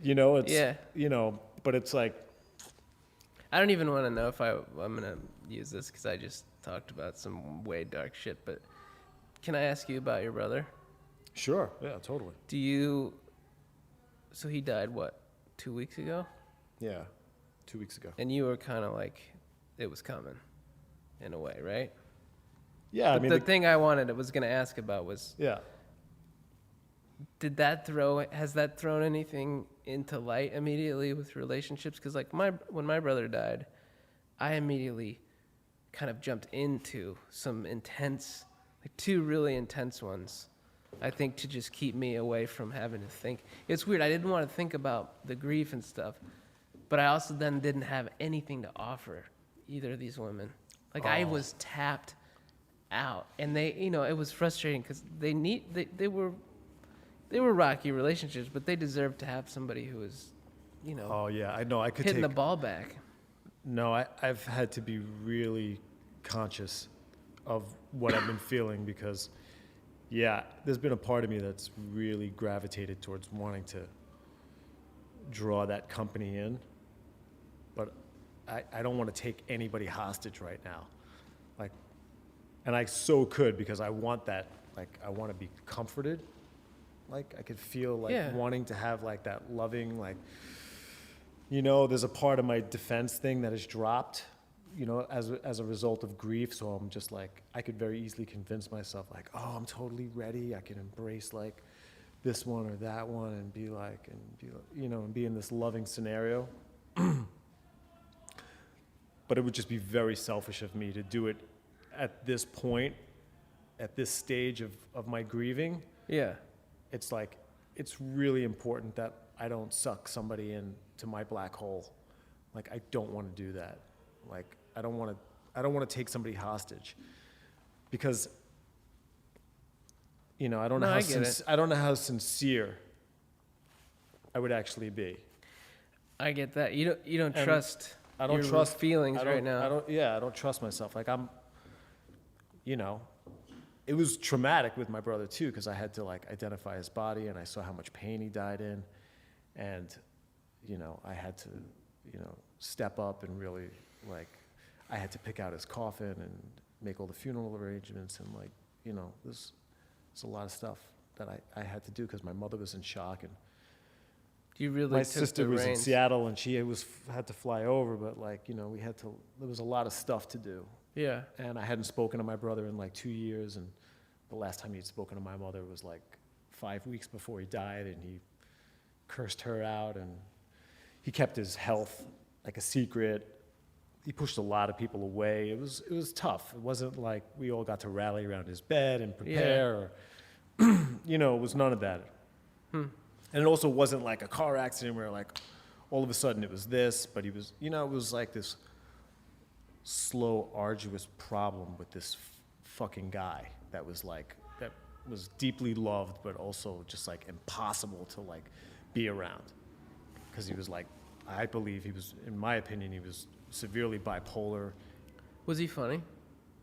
You know, it's, Yeah. you know, but it's like, I don't even want to know if I'm going to use this because I just talked about some way dark shit, but can I ask you about your brother? sure, yeah, totally. So he died, what, 2 weeks ago? Yeah, 2 weeks ago. And you were kind of like, it was coming, in a way, right? Yeah, But the thing I was going to ask about was, yeah. has that thrown anything into light immediately with relationships? Because like when my brother died, I immediately kind of jumped into some intense, like 2 really intense ones, I think, to just keep me away from having to think. It's weird. I didn't want to think about the grief and stuff, but I also then didn't have anything to offer either of these women. Like I was tapped out, and they, you know, it was frustrating because they were rocky relationships, but they deserved to have somebody who was, you know, Oh yeah, I know. I could hitting take the ball back. No, I've had to be really conscious of what I've been feeling because, yeah, there's been a part of me that's really gravitated towards wanting to draw that company in, but I don't want to take anybody hostage right now. Like, and I so could because I want that, like, I want to be comforted. Like, I could feel like wanting to have like that loving, like, you know, there's a part of my defense thing that has dropped, you know, as a result of grief. So I'm just like, I could very easily convince myself like, oh, I'm totally ready. I can embrace like this one or that one and be like, you know, and be in this loving scenario. But it would just be very selfish of me to do it at this point, at this stage of my grieving. Yeah. It's like, it's really important that I don't suck somebody into my black hole. Like, I don't want to do that. Like, I don't want to take somebody hostage because, you know, I don't know how sincere I would actually be. I get that. You don't trust. I don't your trust feelings right now. I don't trust myself. Like you know, it was traumatic with my brother too, because I had to like identify his body and I saw how much pain he died in. And, you know, I had to, you know, step up and really like, I had to pick out his coffin and make all the funeral arrangements. And like, you know, there's a lot of stuff that I had to do because my mother was in shock. And You really my took sister the was in reins. Seattle and she had to fly over, but like, you know, there was a lot of stuff to do. Yeah. And I hadn't spoken to my brother in like 2 years. And the last time he'd spoken to my mother was like 5 weeks before he died. And he cursed her out. And he kept his health like a secret. He pushed a lot of people away. It was tough. It wasn't like we all got to rally around his bed and prepare. Yeah. Or, you know, it was none of that. And it also wasn't like a car accident where like all of a sudden it was this, but he was, you know, it was like this slow, arduous problem with this fucking guy that was deeply loved, but also just like impossible to like be around. Because he was like, I believe he was, in my opinion, he was severely bipolar. Was he funny?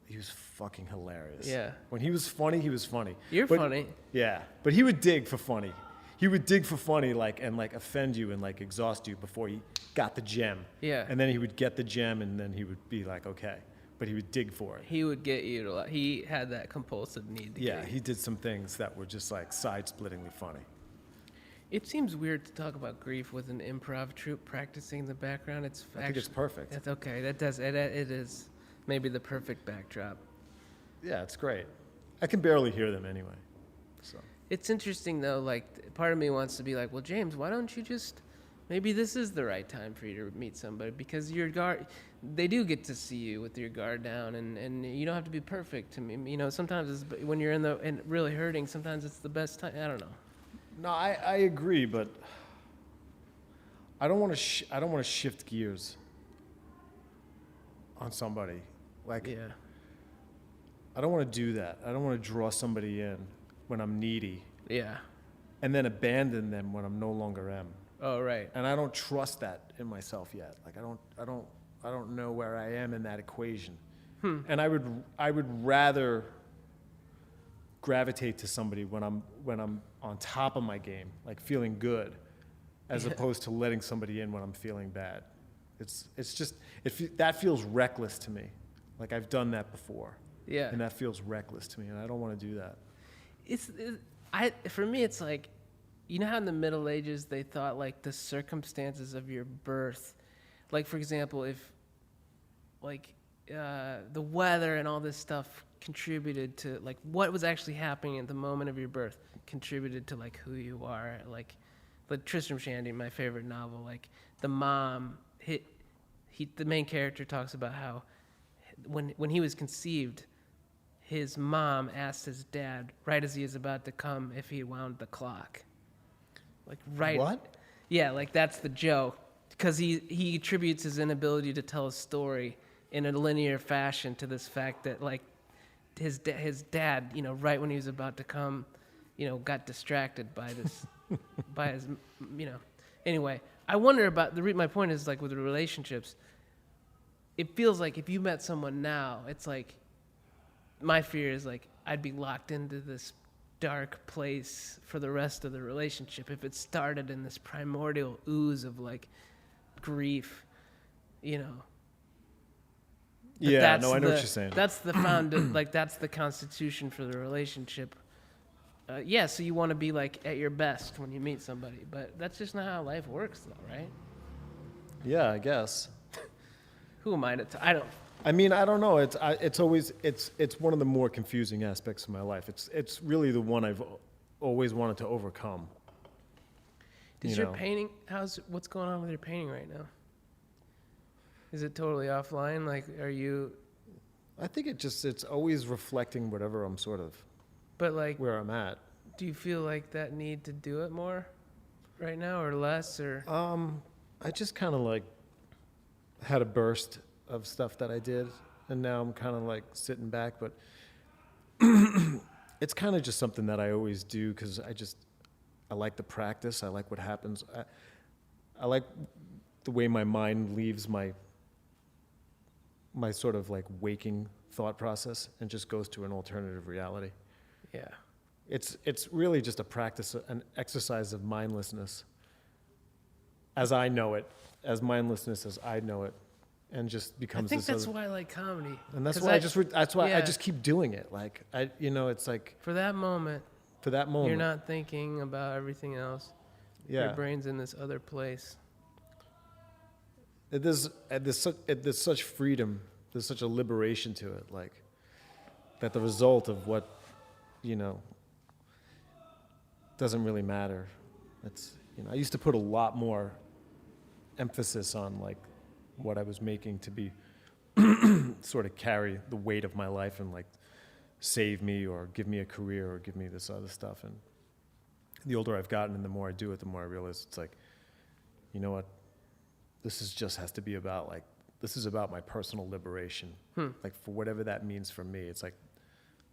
He was fucking hilarious. Yeah. When he was funny, he was funny. You're funny. Yeah, but he would dig for funny. He would dig for funny, like, and like offend you and like exhaust you before he got the gem. Yeah. And then he would get the gem, and then he would be like, okay. But he would dig for it. He would get you to like, he had that compulsive need to Yeah, get you. he did some things that were just like side-splittingly funny. It seems weird to talk about grief with an improv troupe practicing in the background. I think it's perfect. That's okay. That does it is maybe the perfect backdrop. Yeah, it's great. I can barely hear them anyway. So It's interesting though, like part of me wants to be like, well, James, why don't you just maybe this is the right time for you to meet somebody, because they do get to see you with your guard down, and you don't have to be perfect to me. You know, sometimes it's, when you're and really hurting, sometimes it's the best time. I don't know. no, I agree, but I don't want to shift gears on somebody. Like, Yeah. I don't want to do that. I don't want to draw somebody in when I'm needy Yeah. and then abandon them when I'm no longer am. Oh, right. And I don't trust that in myself yet. Like I don't know where I am in that equation. And I would rather gravitate to somebody when I'm on top of my game, like feeling good, as opposed to letting somebody in when I'm feeling bad. It's just that feels reckless to me. Like I've done that before. Yeah. And that feels reckless to me, and I don't want to do that. For me, it's like, you know how in the Middle Ages they thought like the circumstances of your birth, like for example, if like the weather and all this stuff contributed to like what was actually happening at the moment of your birth contributed to like who you are. Like Tristram Shandy, my favorite novel, like the mom, the main character talks about how when he was conceived, his mom asked his dad right as he was about to come if he wound the clock. Like right. What? Yeah, like that's the joke, because he attributes his inability to tell a story in a linear fashion to this fact that like his dad, you know, right when he was about to come, you know, got distracted by this, by his, you know. Anyway, I wonder about my point is like with the relationships, it feels like if you met someone now, it's like, my fear is like I'd be locked into this dark place for the rest of the relationship if it started in this primordial ooze of like grief, you know. But yeah, no, I know what you're saying. That's the like that's the constitution for the relationship. Yeah, so you want to be like at your best when you meet somebody, but that's just not how life works, though, right? Yeah, I guess. Who am I to? I don't. I mean, I don't know. It's always one of the more confusing aspects of my life. It's really the one I've always wanted to overcome. Does your painting? What's going on with your painting right now? Is it totally offline? Like, are you? I think it's always reflecting whatever I'm sort of. But like, where I'm at. Do you feel like that need to do it more, right now, or less, or? I just kind of like had a burst of stuff that I did, and now I'm kind of like sitting back, but it's kind of just something that I always do because I like the practice. I like what happens. I like the way my mind leaves my sort of like waking thought process and just goes to an alternative reality. Yeah. It's really just a practice, an exercise of mindlessness as I know it, as mindlessness as I know it. And just becomes. I think that's why I like comedy. And that's why I just keep doing it. Like it's like for that moment, you're not thinking about everything else. Yeah, your brain's in this other place. There's such freedom. There's such a liberation to it. Like that, the result of what doesn't really matter. It's I used to put a lot more emphasis on like what I was making to be sort of carry the weight of my life and like save me or give me a career or give me this other stuff. And the older I've gotten and the more I do it, the more I realize it's like, you know what, this is just has to be about like this is about my personal liberation. Like for whatever that means for me, it's like,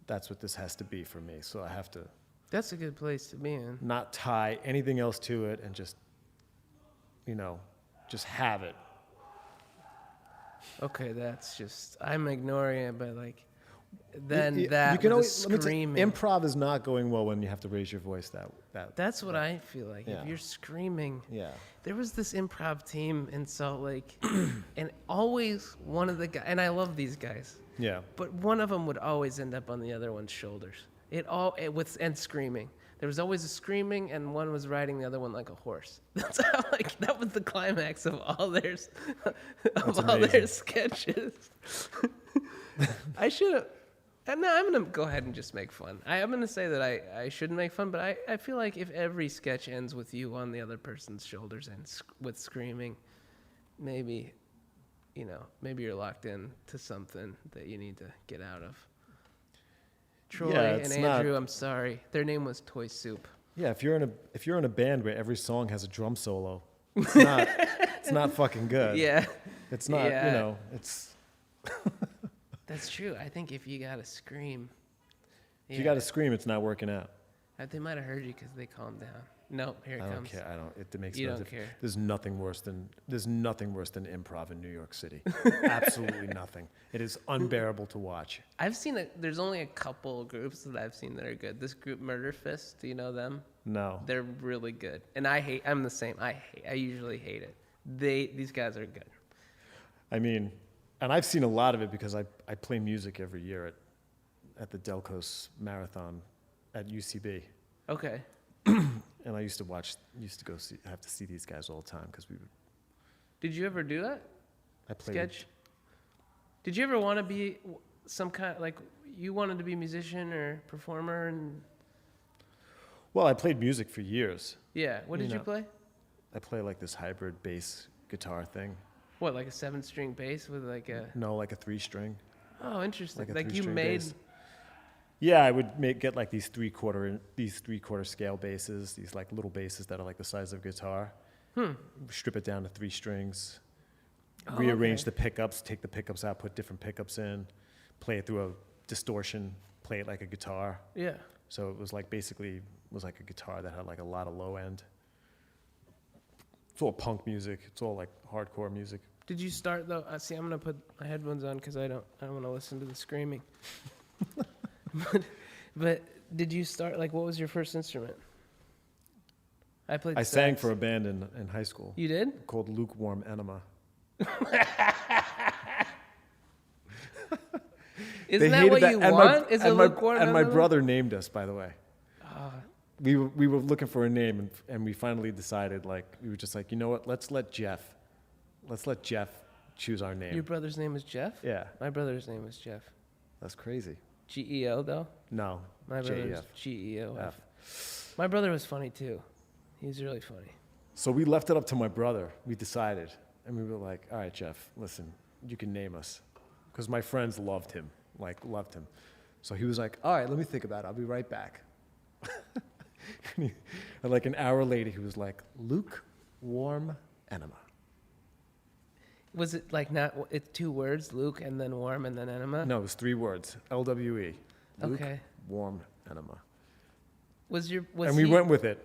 that's what this has to be for me. So I have to That's a good place to be in. not tie anything else to it and just, just have it. Okay, that's just, I'm ignoring it, but like, then You that can with always, the let me tell- screaming. improv is not going well when you have to raise your voice That's what I feel like. Yeah. If you're screaming. yeah. There was this improv team in Salt Lake, and always one of the guys, and I love these guys, Yeah. but one of them would always end up on the other one's shoulders. And screaming. There was always a screaming, and one was riding the other one like a horse. That's how, like, that was the climax of all their sketches. I should have. No, I'm gonna go ahead and just make fun. I'm gonna say that I shouldn't make fun, but I feel like if every sketch ends with you on the other person's shoulders and with screaming, maybe you're locked in to something that you need to get out of. Troy and Andrew, I'm sorry. Their name was Toy Soup. Yeah, if you're in a band where every song has a drum solo, it's not fucking good. Yeah. It's not, Yeah. it's That's true. I think if you gotta scream. if you got to scream, it's not working out. They might have heard you because they calmed down. No, here it I don't comes. care. It makes You no don't difference. care. There's nothing worse than improv in New York City. Absolutely nothing. It is unbearable to watch. There's only a couple groups that I've seen that are good. This group, Murder Fist, do you know them? No. They're really good. And I'm the same. I usually hate it. These guys are good. I mean, and I've seen a lot of it because I play music every year at the Delcos Marathon at UCB. Okay. And I used to have to see these guys all the time because we would. Did you ever do that? I played. Sketch? Did you ever want to be some kind, like, you wanted to be a musician or performer? And Well, I played music for years. yeah. What did you play? I play like this hybrid bass guitar thing. What, like a 7-string bass with like a... No, like a 3-string. Oh, interesting. Like a Like you 3-string made... bass. Yeah, I would get like these three-quarter scale basses, these like little basses that are like the size of a guitar. Strip it down to 3 strings. Rearrange the pickups, take the pickups out, put different pickups in, play it through a distortion, play it like a guitar. Yeah. So it was like basically like a guitar that had like a lot of low end. It's all punk music. It's all like hardcore music. Did you start though? See, I'm gonna put my headphones on because I don't want to listen to the screaming. but did you start, like, what was your first instrument? I played. I sang sax. for a band in high school. You did? Called Lukewarm Enema. Isn't that what you want? Is a lukewarm and my enema? brother named us, by the way. We were looking for a name, and we finally decided, like, we were just like, you know what? Let's let Jeff choose our name. Your brother's name is Jeff? Yeah, My brother's name is Jeff. that's crazy. GEO though? No, My brother's J-E-F. GEO. F. My brother was funny too. He was really funny. So we left it up to my brother. We decided, and we were like, all right, Jeff, listen, you can name us, because my friends loved him. So he was like, all right, let me think about it. I'll be right back. And like an hour later, he was like, Lukewarm Enema. Was it like it's 2 words, Luke and then warm and then enema? No, it was 3 words. LWE. Okay. Lukewarm Enema. And we went with it.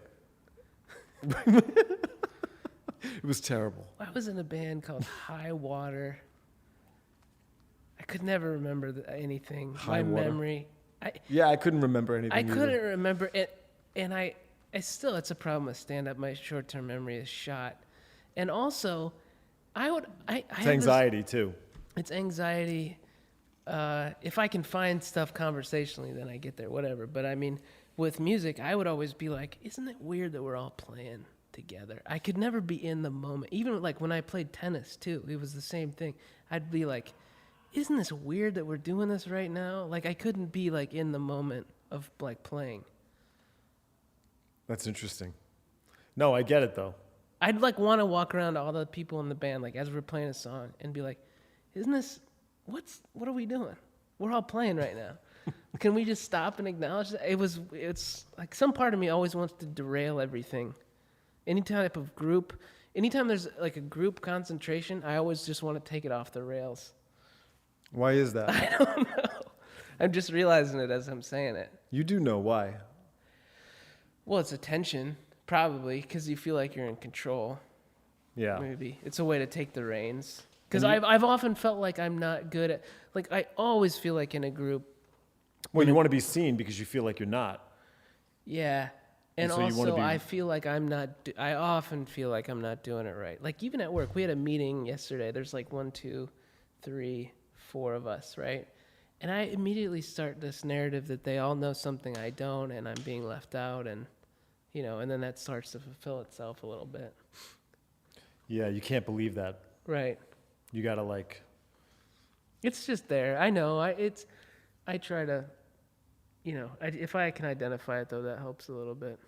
It was terrible. I was in a band called High Water. I could never remember anything. High My Water? memory. I couldn't remember anything. I either. couldn't remember it, and I still, it's a problem with stand-up. My short-term memory is shot, and also, It's anxiety too. It's anxiety. If I can find stuff conversationally, then I get there, whatever. But I mean, with music, I would always be like, isn't it weird that we're all playing together? I could never be in the moment. Even like when I played tennis too, it was the same thing. I'd be like, isn't this weird that we're doing this right now? Like, I couldn't be like in the moment of like playing. That's interesting. No, I get it though. I'd like want to walk around to all the people in the band, like as we're playing a song, and be like, isn't this, what are we doing? We're all playing right now. Can we just stop and acknowledge that? It's like some part of me always wants to derail everything. Any type of group, anytime there's like a group concentration, I always just want to take it off the rails. Why is that? I don't know. I'm just realizing it as I'm saying it. You do know why. Well, it's attention, probably, because you feel like you're in control. Yeah. Maybe. It's a way to take the reins. Because I've often felt like I'm not good at, like, I always feel like in a group. Well, you want to be seen because you feel like you're not. Yeah. And so also, I feel like I often feel like I'm not doing it right. Like, even at work, we had a meeting yesterday. There's like 1, 2, 3, 4 of us, right? And I immediately start this narrative that they all know something I don't, and I'm being left out, and, you know, and then that starts to fulfill itself a little bit. Yeah, you can't believe that. Right. You got to like... It's just there. I know. I try to, you know, if I can identify it, though, that helps a little bit.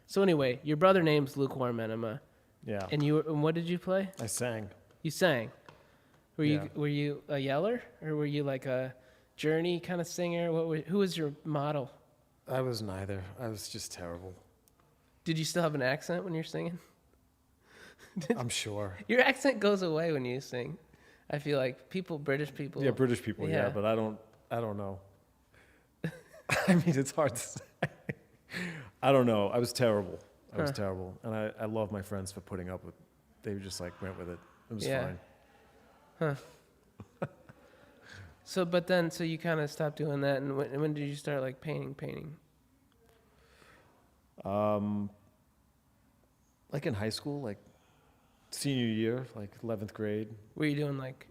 So anyway, your brother name's Lukewarm Enema. Yeah. And what did you play? I sang. You sang. Were you a yeller, or were you like a Journey kind of singer? Who was your model? I was neither. I was just terrible. Did you still have an accent when you're singing? I'm sure. Your accent goes away when you sing. I feel like British people. Yeah, British people, yeah, but I don't know. I mean, it's hard to say. I don't know. I was terrible. I was terrible. And I love my friends for putting up with it. They just like went with it. It was fine. Huh. So you kind of stopped doing that, and when did you start like painting? Like in high school, like senior year, like 11th grade. Were you doing like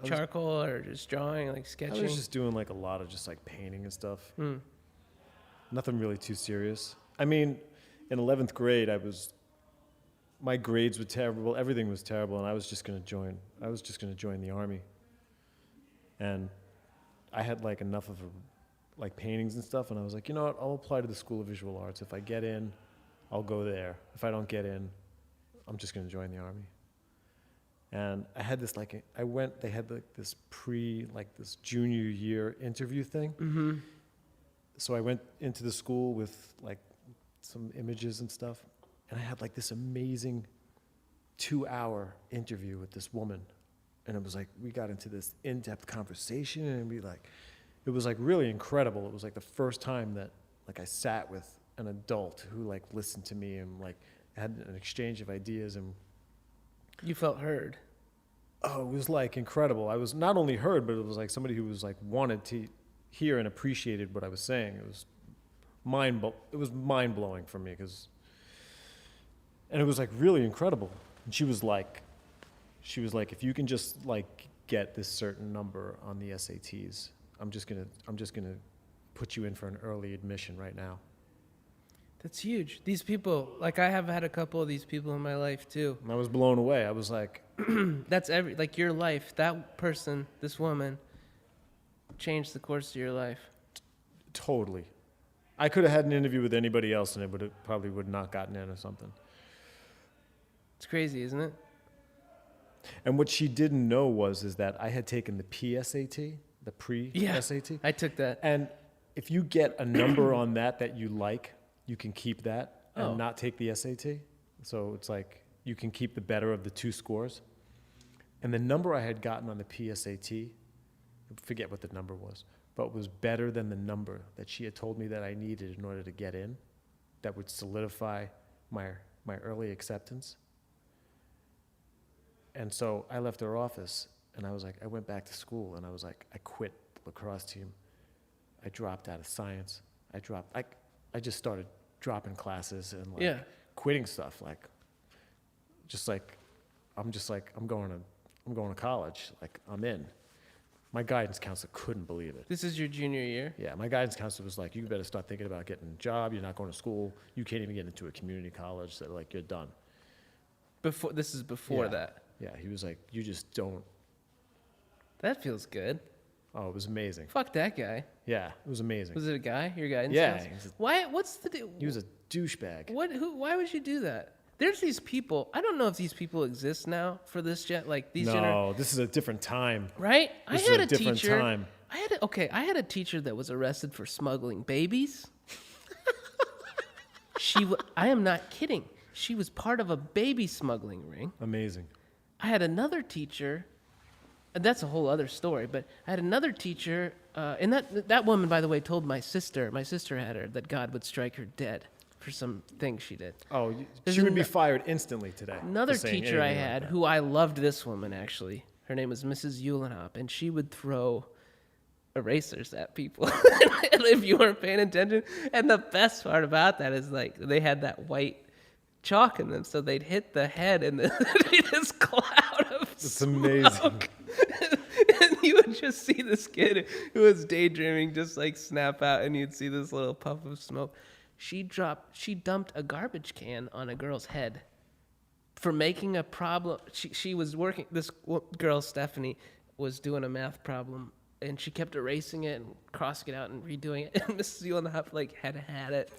charcoal or just drawing, like sketching? I was just doing like a lot of just like painting and stuff. Nothing really too serious. I mean, in 11th grade, my grades were terrible. Everything was terrible, and I was just going to join the Army. And I had like enough of like paintings and stuff, and I was like, you know what? I'll apply to the School of Visual Arts. If I get in, I'll go there. If I don't get in, I'm just going to join the Army. And I had this they had like this this junior year interview thing. Mm-hmm. So I went into the school with like some images and stuff, and I had like this amazing 2-hour interview with this woman. And it was like, we got into this in-depth conversation, and it was like really incredible. It was like the first time that like I sat with an adult who like listened to me and like had an exchange of ideas, and you felt heard. Oh, it was like incredible. I was not only heard, but it was like somebody who was like wanted to hear and appreciated what I was saying. It was mind-blowing for me, and it was like really incredible. And she was like, if you can just like get this certain number on the SATs, I'm just gonna put you in for an early admission right now. That's huge. These people, like I have had a couple of these people in my life too. And I was blown away. I was like, that's like your life. That person, this woman, changed the course of your life. Totally. I could have had an interview with anybody else, and it probably would not gotten in or something. It's crazy, isn't it? And what she didn't know is that I had taken the PSAT, the pre-SAT. Yeah, I took that. And if you get a number on that you like, you can keep that and not take the SAT. So it's like you can keep the better of the two scores. And the number I had gotten on the PSAT, I forget what the number was, but was better than the number that she had told me that I needed in order to get in, that would solidify my early acceptance. And so I left her office, and I went back to school, and I quit the lacrosse team. I dropped out of science. I just started dropping classes and quitting stuff. I'm going to college. Like, I'm in. My guidance counselor couldn't believe it. This is your junior year? Yeah, my guidance counselor was like, you better start thinking about getting a job. You're not going to school. You can't even get into a community college. So like, you're done. This is before that? Yeah, he was like, you just don't. That feels good. Oh, it was amazing. Fuck that guy. Yeah, it was amazing. Was it a guy? Your guidance counselor? Why? What's the deal? He was a douchebag. Why would you do that? There's these people. I don't know if these people exist now for this No, this is a different time. Right? This is a different time. I had a teacher that was arrested for smuggling babies. I am not kidding. She was part of a baby smuggling ring. Amazing. I had another teacher, and that's a whole other story, but I had another teacher, and that woman, by the way, told my sister had her, that God would strike her dead for some thing she did. Oh, she would be fired instantly today. Another teacher I had, who I loved this woman, actually. Her name was Mrs. Eulenhop, and she would throw erasers at people if you weren't paying attention. And the best part about that is, like, they had that white chalk in them, so they'd hit the head and there'd be this cloud of smoke. Amazing. And you would just see this kid who was daydreaming just like snap out, and you'd see this little puff of smoke. She dumped a garbage can on a girl's head for making a problem. She was working, this girl, Stephanie, was doing a math problem, and she kept erasing it and crossing it out and redoing it. And Mrs. Eulenhop, like, had it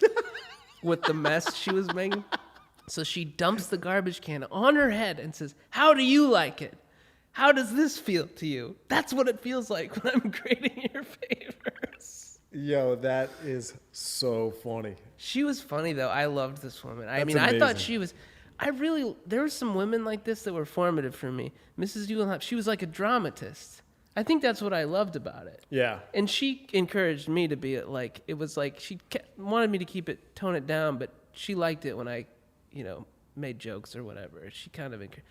with the mess she was making. So she dumps the garbage can on her head and says, "How do you like it? How does this feel to you? That's what it feels like when I'm grading your papers." Yo, that is so funny. She was funny, though. I loved this woman. I That's I thought amazing. she was... there were some women like this that were formative for me. Mrs. Eulenhop, she was like a dramatist. I think that's what I loved about it. Yeah. And she encouraged me to be like, it was like she wanted me to tone it down, but she liked it when I, made jokes or whatever. She kind of encouraged.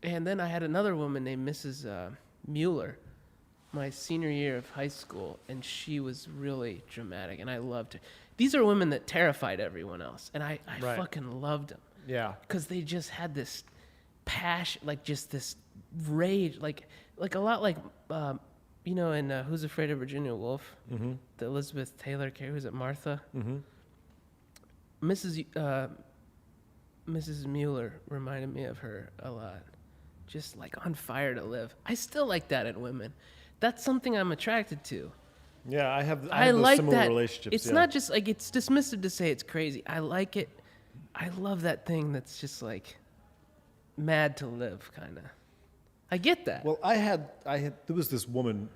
And then I had another woman named Mrs. Mueller, my senior year of high school, and she was really dramatic, and I loved her. These are women that terrified everyone else, and I Right. fucking loved them. Yeah. Because they just had this passion, like just this rage, like a lot like, in Who's Afraid of Virginia Woolf, Mm-hmm. the Elizabeth Taylor character, who's it, Martha? Mm-hmm. Mrs. Mueller reminded me of her a lot. Just like on fire to live. I still like that in women. That's something I'm attracted to. Yeah, I have I those like similar that. relationships. It's yeah. not just like, it's dismissive to say it's crazy. I like it. I love that thing that's just like mad to live, kind of. I get that. Well, there was this woman,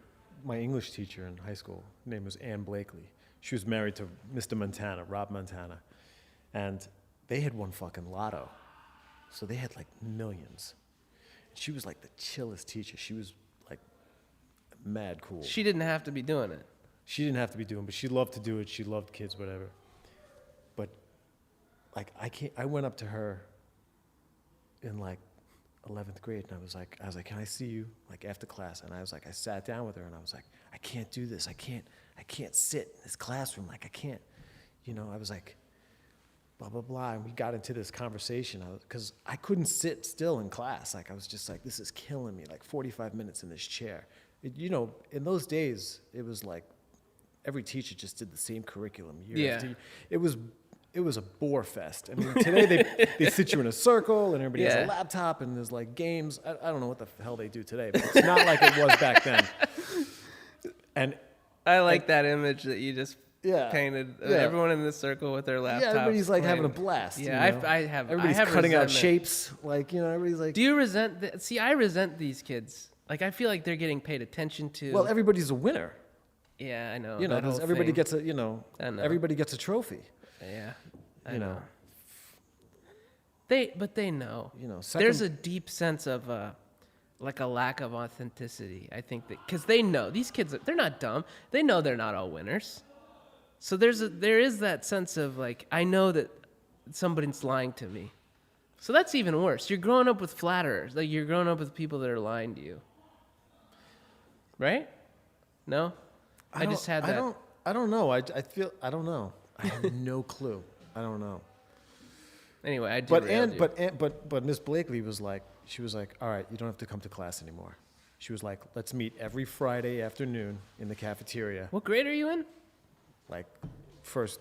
my English teacher in high school. Her name was Ann Blakely. She was married to Mr. Montana, Rob Montana. And they had won fucking lotto. So they had like millions. She was like the chillest teacher. She was like mad cool. She didn't have to be doing it. She didn't have to be doing, but she loved to do it. She loved kids, whatever. But like I went up to her in like 11th grade, and I was like, can I see you like after class? And I sat down with her, and I was like, I can't do this. I can't sit in this classroom. Like I can't, I was like, blah, blah, blah. And we got into this conversation because I couldn't sit still in class. Like I was just like, this is killing me, like 45 minutes in this chair. In those days, it was like every teacher just did the same curriculum year after year. It was a bore fest. I mean, today they sit you in a circle and everybody has a laptop and there's like games. I don't know what the hell they do today, but it's not like it was back then. And I like that image that you just painted. Yeah. Everyone in this circle with their laptops. Yeah, everybody's like playing. having a blast. Yeah, I have. Everybody's I have cutting out resentment. shapes. Like, everybody's like. Do you resent? See, I resent these kids. Like, I feel like they're getting paid attention to. Well, everybody's a winner. Yeah, I know. Everybody thing. gets a. I know. Everybody gets a trophy. Yeah, I you know. They know. There's a deep sense of like a lack of authenticity. I think that because they know these kids, they're not dumb. They know they're not all winners. So there is that sense of like, I know that somebody's lying to me. So that's even worse. You're growing up with flatterers. Like you're growing up with people that are lying to you. Right? No? I just had that. I don't know. I don't know. I have no clue. I don't know. Anyway, I do. But Miss Blakely was like, all right, you don't have to come to class anymore. She was like, let's meet every Friday afternoon in the cafeteria. What grade are you in? Like first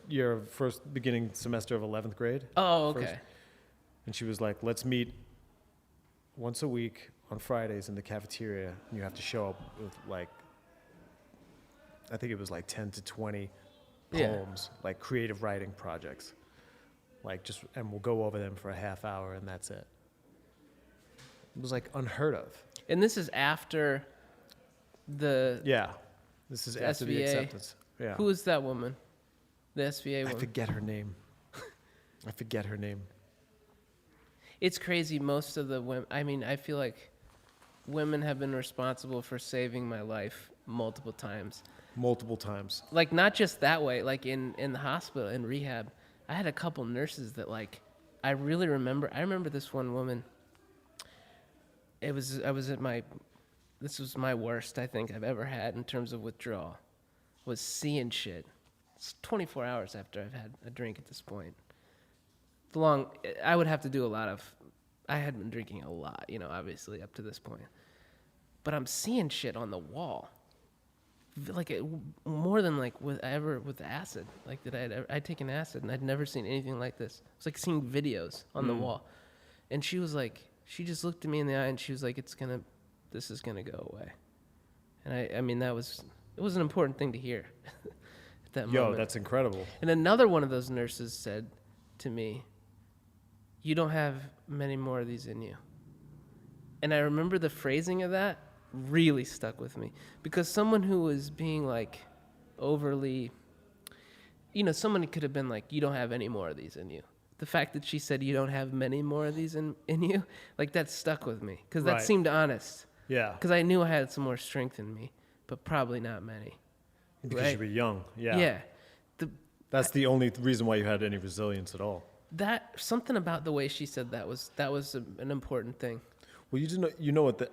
beginning semester of 11th grade. Oh, okay. And she was like, let's meet once a week on Fridays in the cafeteria. And you have to show up with like, I think it was like 10 to 20 poems, like creative writing projects. And we'll go over them for a half hour and that's it. It was like unheard of. And this is after the... Yeah. This is after the acceptance. Yeah. Who is that woman? The SVA woman? I forget her name. It's crazy. Most of the women, I mean, I feel like women have been responsible for saving my life multiple times. Multiple times. Like, not just that way, like in the hospital, in rehab, I had a couple nurses that, like, I remember this one woman. This was my worst, I think, I've ever had in terms of withdrawal, was seeing shit. It's 24 hours after I've had a drink at this point. I would have to do I had been drinking a lot, obviously up to this point. But I'm seeing shit on the wall. Like more than like with acid. Like I'd taken acid and I'd never seen anything like this. It's like seeing videos on the wall. And she was like, she just looked at me in the eye and she was like, this is gonna go away. And I mean, it was an important thing to hear at that moment. Yo, that's incredible. And another one of those nurses said to me, "You don't have many more of these in you." And I remember the phrasing of that really stuck with me, because someone who was being like overly, someone could have been like, "You don't have any more of these in you." The fact that she said, "You don't have many more of these in you," like that stuck with me, because that seemed honest. Yeah. Because I knew I had some more strength in me, but probably not many. Because you were young. Yeah. Yeah. That's the only reason why you had any resilience at all. That something about the way she said that was an important thing. Well, you know what?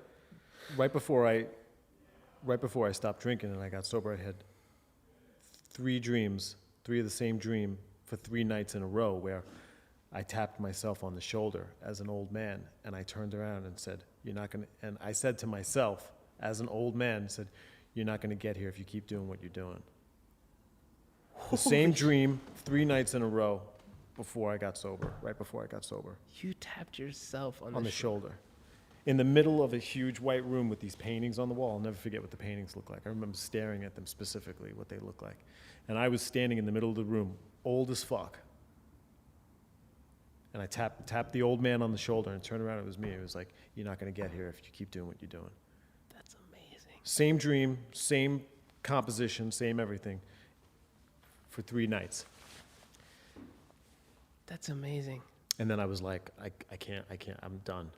Right before I stopped drinking and I got sober, I had 3 of the same dream for 3 nights in a row, where I tapped myself on the shoulder as an old man, and I turned around and said, "You're not gonna." And I said to myself, as an old man, said, "You're not gonna get here if you keep doing what you're doing." The same dream 3 nights in a row before I got sober. Right before I got sober. You tapped yourself on the shoulder. In the middle of a huge white room with these paintings on the wall. I'll never forget what the paintings look like. I remember staring at them specifically, what they look like. And I was standing in the middle of the room, old as fuck. And I tapped the old man on the shoulder and turned around. It was me. It was like, "You're not going to get here if you keep doing what you're doing." That's amazing. Same dream, same composition, same everything for 3 nights. That's amazing. And then I was like, I can't, I'm done.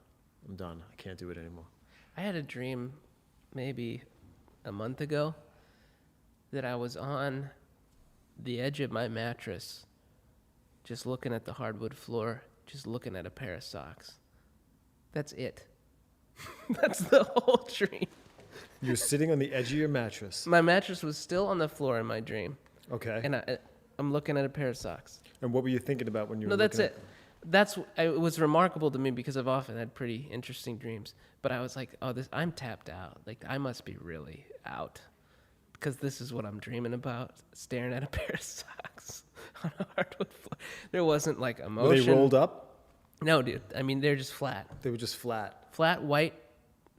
I can't do it anymore. I had a dream maybe a month ago that I was on the edge of my mattress, just looking at the hardwood floor, just looking at a pair of socks. That's it. That's the whole dream. You're sitting on the edge of your mattress. My mattress was still on the floor in my dream. Okay. And I'm looking at a pair of socks. And what were you thinking about when you were No, that's looking it. It was remarkable to me because I've often had pretty interesting dreams. But I was like, I'm tapped out. Like, I must be really out, because this is what I'm dreaming about, staring at a pair of socks on a hardwood floor. There wasn't like emotion. Were they rolled up? No, dude. I mean, they're just flat. They were just flat. Flat, white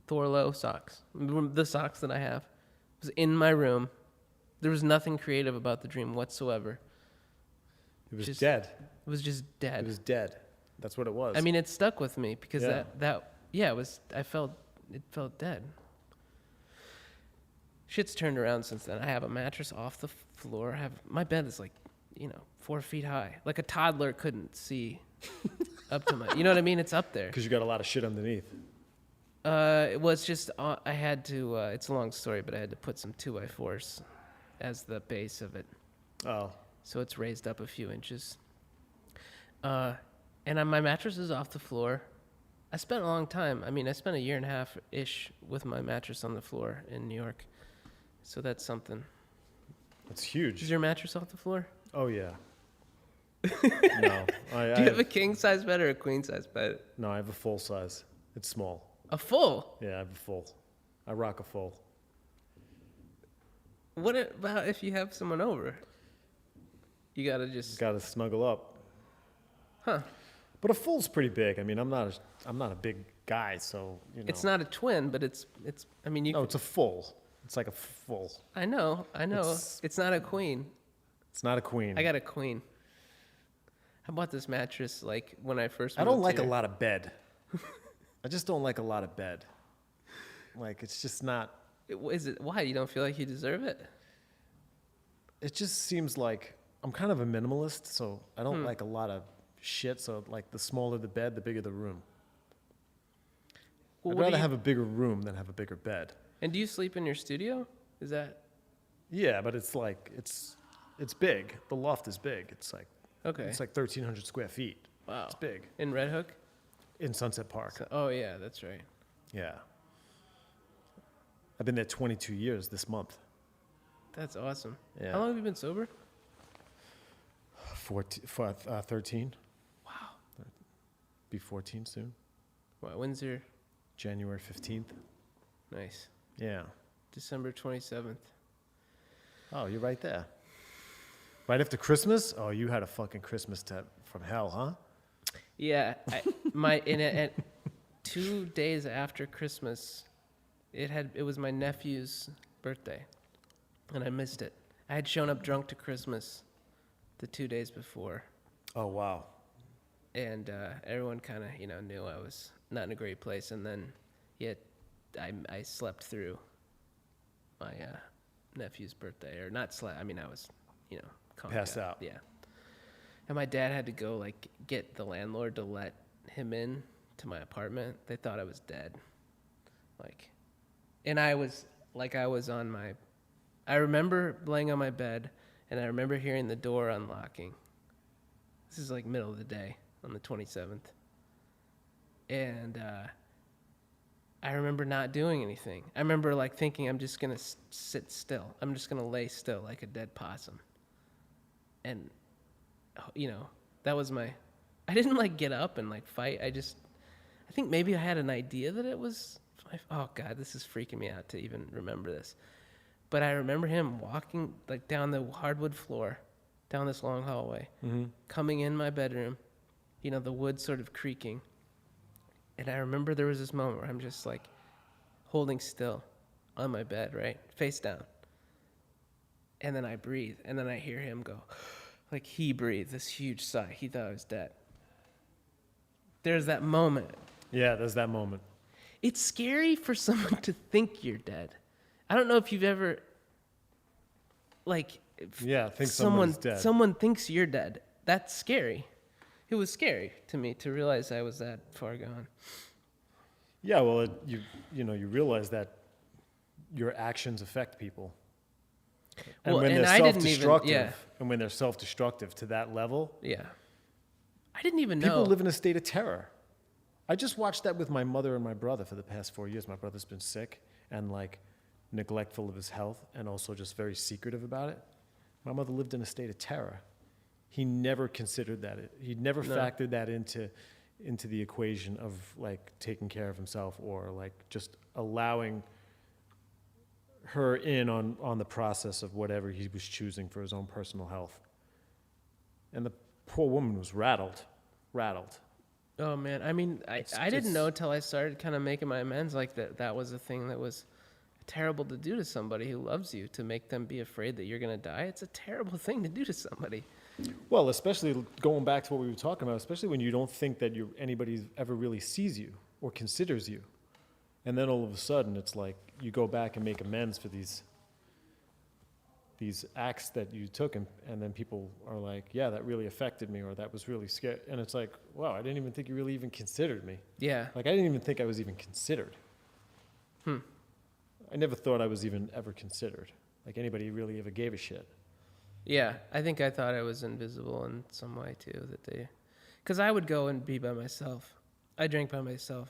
Thorlo socks. The socks that I have. It was in my room. There was nothing creative about the dream whatsoever. It was dead. It was just dead. It was dead. That's what it was. I mean, it stuck with me because Yeah. it felt dead. Shit's turned around since then. I have a mattress off the floor. My bed is like, 4 feet high. Like a toddler couldn't see up to my, you know what I mean? It's up there. Because you got a lot of shit underneath. It was just, I had to, it's a long story, but I had to put some 2x4s as the base of it. Oh. So it's raised up a few inches. And my mattress is off the floor. I spent a long time. I mean, I spent a year and a half-ish with my mattress on the floor in New York. So that's something. That's huge. Is your mattress off the floor? Oh, yeah. No. Do you have a king-size bed or a queen-size bed? No, I have a full size. It's small. A full? Yeah, I have a full. I rock a full. What about if you have someone over? You gotta snuggle up. Huh. But a full's pretty big. I mean, I'm not a big guy, so It's not a twin, but it's. I mean, you. No, it's a full. It's like a full. I know. It's not a queen. It's not a queen. I got a queen. I bought this mattress like when I first. I don't like a lot of bed. I just don't like a lot of bed. Like, it's just not. Is it? Why? You don't feel like you deserve it? It just seems like I'm kind of a minimalist, so I don't like a lot of shit. So like the smaller the bed, the bigger the room. Well, I'd rather have a bigger room than have a bigger bed. And do you sleep in your studio? Is that? Yeah, but it's like it's big. The loft is big. It's like 1,300 square feet. Wow, it's big. In Red Hook? In Sunset Park. Oh yeah, that's right. Yeah. I've been there 22 years this month. That's awesome. Yeah. How long have you been sober? 13. Wow. Be 14 soon. Wow, when's your? January 15th. Nice. Yeah. December 27th. Oh, you're right there. Right after Christmas? Oh, you had a fucking Christmas from hell, huh? Yeah. 2 days after Christmas, it was my nephew's birthday, and I missed it. I had shown up drunk to Christmas the 2 days before. Oh, wow. And everyone kind of, knew I was not in a great place. And then, I slept through my nephew's birthday, or not slept. I mean, I was, passed out. Yeah. And my dad had to go get the landlord to let him in to my apartment. They thought I was dead. And I was on my. I remember laying on my bed, and I remember hearing the door unlocking. This is middle of the day on the 27th. And I remember not doing anything. I remember thinking I'm just going to sit still. I'm just going to lay still like a dead possum. And, that was I didn't get up and fight. I think maybe I had an idea that it was, oh God, this is freaking me out to even remember this. But I remember him walking down the hardwood floor, down this long hallway, coming in my bedroom, the wood sort of creaking. And I remember there was this moment where I'm just holding still on my bed, right? Face down. And then I breathe. And then I hear him go, he breathed this huge sigh. He thought I was dead. There's that moment. Yeah, there's that moment. It's scary for someone to think you're dead. I don't know if you've ever, think someone's dead. Someone thinks you're dead. That's scary. It was scary to me to realize I was that far gone. Yeah, well, you realize that your actions affect people. And when they're self-destructive, and when they're self-destructive to that level, yeah, I didn't even know. People live in a state of terror. I just watched that with my mother and my brother for the past 4 years. My brother's been sick and neglectful of his health, and also just very secretive about it. My mother lived in a state of terror. He never considered that. He never factored that into the equation of taking care of himself, or just allowing her in on the process of whatever he was choosing for his own personal health. And the poor woman was rattled. Oh man, I mean, I didn't know till I started kind of making my amends that was a thing that was terrible to do to somebody who loves you, to make them be afraid that you're going to die. It's a terrible thing to do to somebody. Well, especially going back to what we were talking about, especially when you don't think that anybody ever really sees you or considers you. And then all of a sudden it's you go back and make amends for these acts that you took, and then people are yeah, that really affected me, or that was really scary. And it's wow, I didn't even think you really even considered me. Yeah. I didn't even think I was even considered. I never thought I was even ever considered. Anybody really ever gave a shit. Yeah, I think I thought I was invisible in some way too, because I would go and be by myself. I drank by myself.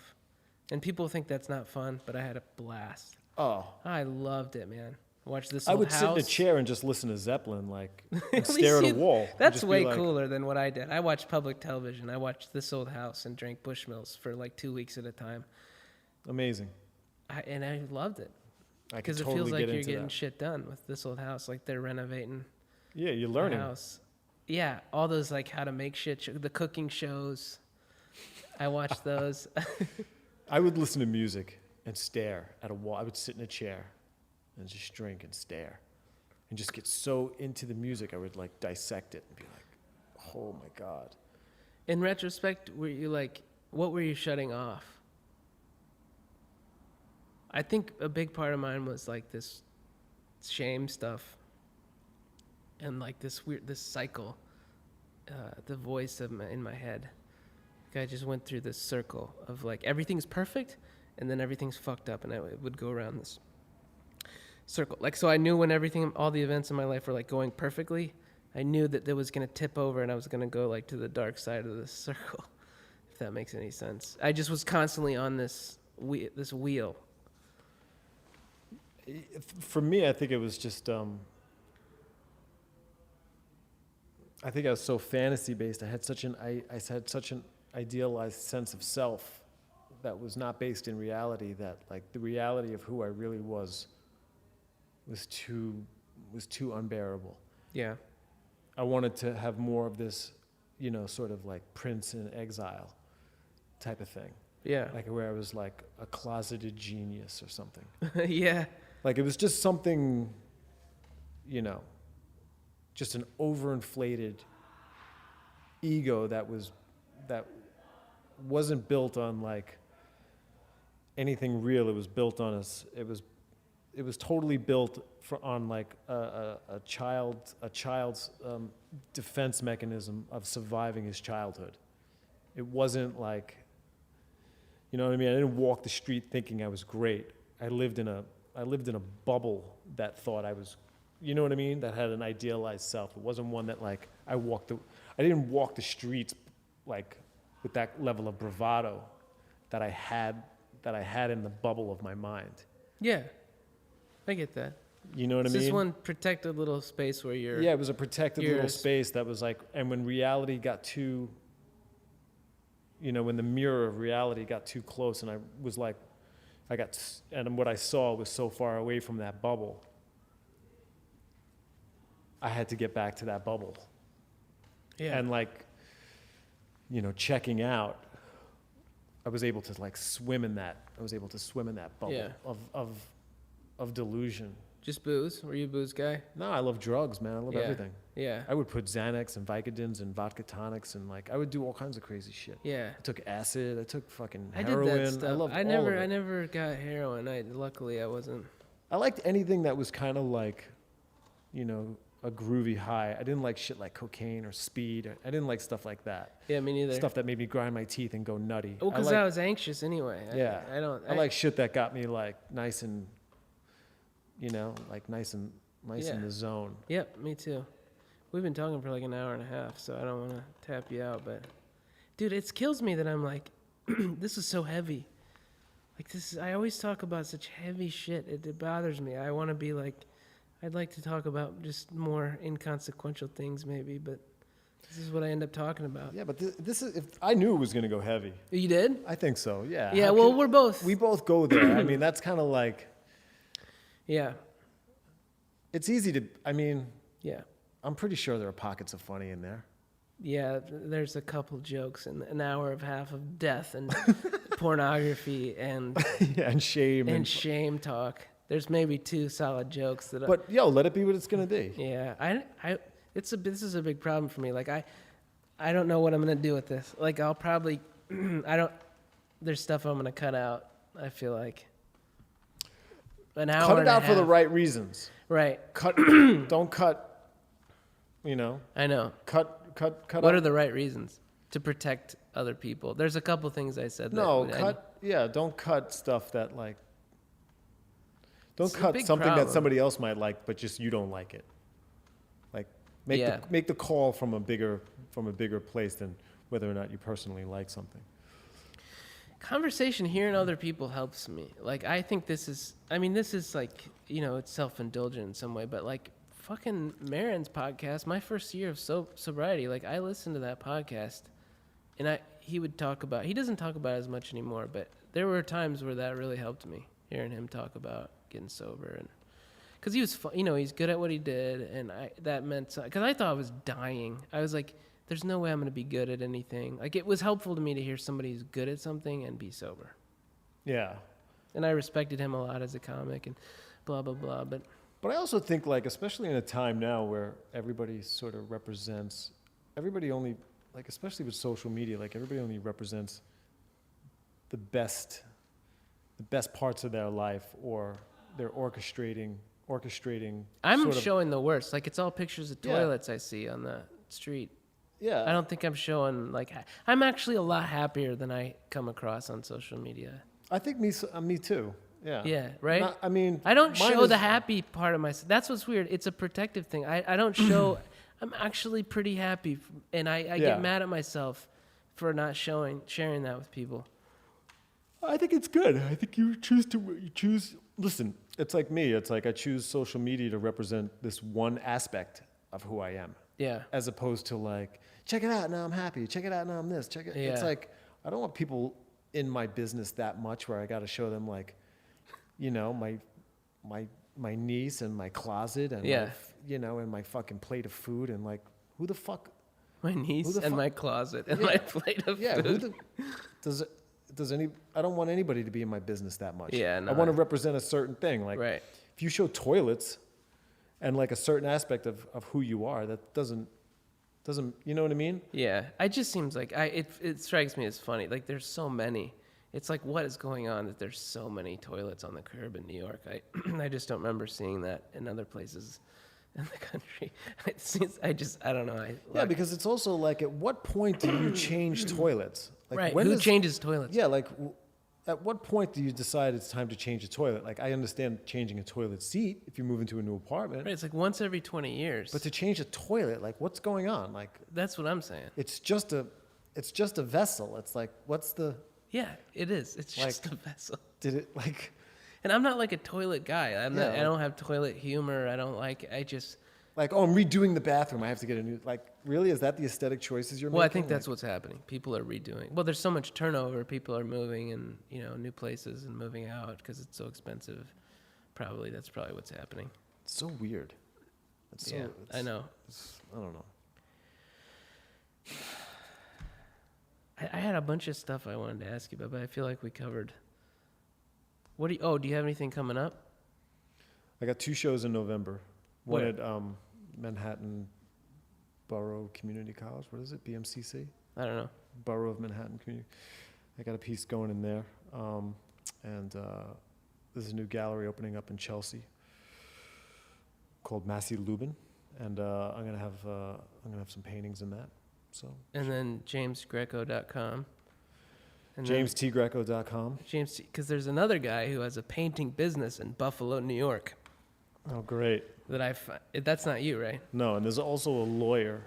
And people think that's not fun, but I had a blast. Oh. I loved it, man. Watch this I old would house. sit in a chair and just listen to Zeppelin, and stare at a wall. That's way cooler than what I did. I watched public television. I watched This Old House and drank Bushmills for 2 weeks at a time. Amazing. And I loved it. Because it feels like you're getting shit done with This Old House. They're renovating. Yeah, you're learning. The house. Yeah, all those how to make shit, the cooking shows. I watched those. I would listen to music and stare at a wall. I would sit in a chair and just drink and stare and just get so into the music. I would dissect it and be oh my God. In retrospect, were you what were you shutting off? I think a big part of mine was this shame stuff and this cycle the voice in my head. Like I just went through this circle of like everything's perfect, and then everything's fucked up, and I would go around this circle. Like so, I knew when all the events in my life were like going perfectly, I knew that there was gonna tip over, and I was gonna go like to the dark side of this circle. If that makes any sense. I just was constantly on this wheel. For me, I think it was just. I think I was so fantasy based. I had such an idealized sense of self that was not based in reality. That like the reality of who I really was too unbearable. Yeah. I wanted to have more of this, sort of like Prince in exile type of thing. Yeah. Like where I was like a closeted genius or something. Yeah. Like it was just something, just an overinflated ego that wasn't built on like anything real. It was built on us. It was totally built on like a child's defense mechanism of surviving his childhood. It wasn't like, you know what I mean? I didn't walk the street thinking I was great. I lived in a bubble that thought I was, you know what I mean? That had an idealized self. It wasn't one that like I didn't walk the streets like with that level of bravado that I had in the bubble of my mind. Yeah. I get that. You know what I mean? It's this one protected little space where you're... Yeah, it was a protected little space that was like, and when reality got too, when the mirror of reality got too close, and I was like, and what I saw was so far away from that bubble, I had to get back to that bubble. Yeah. And like, checking out, I was able to like swim in that bubble of delusion. Just booze? Were you a booze guy? No, I love drugs, man. I love everything. Yeah. I would put Xanax and Vicodins and vodka tonics and like I would do all kinds of crazy shit. Yeah. I took acid. I took fucking I heroin. did that stuff. I loved I all of it. never got heroin. Luckily I wasn't. I liked anything that was kind of like, a groovy high. I didn't like shit like cocaine or speed. I didn't like stuff like that. Yeah, me neither. Stuff that made me grind my teeth and go nutty. Oh, because I was anxious anyway. Yeah. I like shit that got me like nice and, like nice in the zone. Yep, me too. We've been talking for like an hour and a half, so I don't want to tap you out, but dude, it kills me that I'm like, this is so heavy. Like I always talk about such heavy shit. It bothers me. I want to be like, I'd like to talk about just more inconsequential things maybe, but this is what I end up talking about. Yeah, but this is, if I knew it was going to go heavy. You did? I think so, yeah. Yeah, we both go there. I mean, that's kind of like. Yeah. It's easy to, yeah. I'm pretty sure there are pockets of funny in there. Yeah, there's a couple jokes and an hour and a half of death and pornography and and shame and shame talk. There's maybe 2 solid jokes that. But let it be what it's gonna be. Yeah, this is a big problem for me. Like I don't know what I'm gonna do with this. Like I'll probably there's stuff I'm gonna cut out. I feel like an hour. Cut it out for the right reasons. Right. Don't cut. I know. Cut. What are the right reasons? To protect other people. There's a couple things I said. No, don't cut stuff that like. Don't cut something that somebody else might like, but just you don't like it. Like make the call from a bigger place than whether or not you personally like something. Conversation, hearing other people helps me. Like I think this is like it's self-indulgent in some way, but like fucking Marin's podcast, my first year of sobriety, like I listened to that podcast, and he doesn't talk about it as much anymore, but there were times where that really helped me, hearing him talk about getting sober, and because he was he's good at what he did, and that meant, because I thought I was dying. I was like, there's no way I'm going to be good at anything. Like it was helpful to me to hear somebody who's good at something and be sober. Yeah. And I respected him a lot as a comic and blah blah blah, but I also think, like, especially in a time now where everybody sort of represents, especially with social media, like everybody only represents the best parts of their life, or they're orchestrating. I'm showing the worst. Like it's all pictures of toilets I see on the street. Yeah. I don't think I'm showing like I'm actually a lot happier than I come across on social media. I think me too. Yeah. Yeah, right? I mean, I don't mine show is- the happy part of myself. That's what's weird. It's a protective thing. I don't show. I'm actually pretty happy, and I Yeah. get mad at myself for not sharing that with people. I think it's good. I think you choose. Listen, it's like me. It's like I choose social media to represent this one aspect of who I am, Yeah. as opposed to like, check it out, now I'm happy. Check it out, now I'm this. Check it. It's Yeah. like I don't want people in my business that much where I got to show them like, you know, my niece and my closet and Yeah. and my fucking plate of food and like who the fuck. My niece the and fu- my closet and Yeah. my plate of Yeah, food. I don't want anybody to be in my business that much. Yeah, no, I want to represent a certain thing. Like, Right. if you show toilets and like a certain aspect of who you are, that doesn't, you know what I mean? Yeah, it just seems like it strikes me as funny. Like there's so many. It's like what is going on that there's so many toilets on the curb in New York. I just don't remember seeing that in other places in the country. I don't know. Yeah, because it's also like, at what point do you change toilets? Like, right. when Who does- changes toilets? Yeah, like, at what point do you decide it's time to change a toilet? Like, I understand changing a toilet seat if you move into a new apartment, Right. It's like once every 20 years. but to change a toilet, like, what's going on? Like, That's what I'm saying. it's just a vessel. It's like, what's the, Yeah, it is. It's just Like- a vessel. did it like, And I'm not like a toilet guy. I'm not. Yeah, I don't have toilet humor. I just. like, oh, I'm redoing the bathroom. I have to get a new, like, really? Is that the aesthetic choices you're Well, I making? think that's what's happening. People are redoing. Well, there's so much turnover. People are moving and new places and moving out because it's so expensive. That's probably what's happening. It's so weird. It's so, Yeah, I know. I don't know. I had a bunch of stuff I wanted to ask you about, but I feel like we covered. Do you have anything coming up? I got 2 shows in November. One Where? at Manhattan Borough Community College. What is it? BMCC? I don't know. Borough of Manhattan Community. I got a piece going in there. And there's a new gallery opening up in Chelsea called Massey Lubin. And I'm gonna have some paintings in that. So And then JamesGreco.com. And JamesTGreco.com. because there's another guy who has a painting business in Buffalo, New York. Oh, great. That's not you, right? No, and there's also a lawyer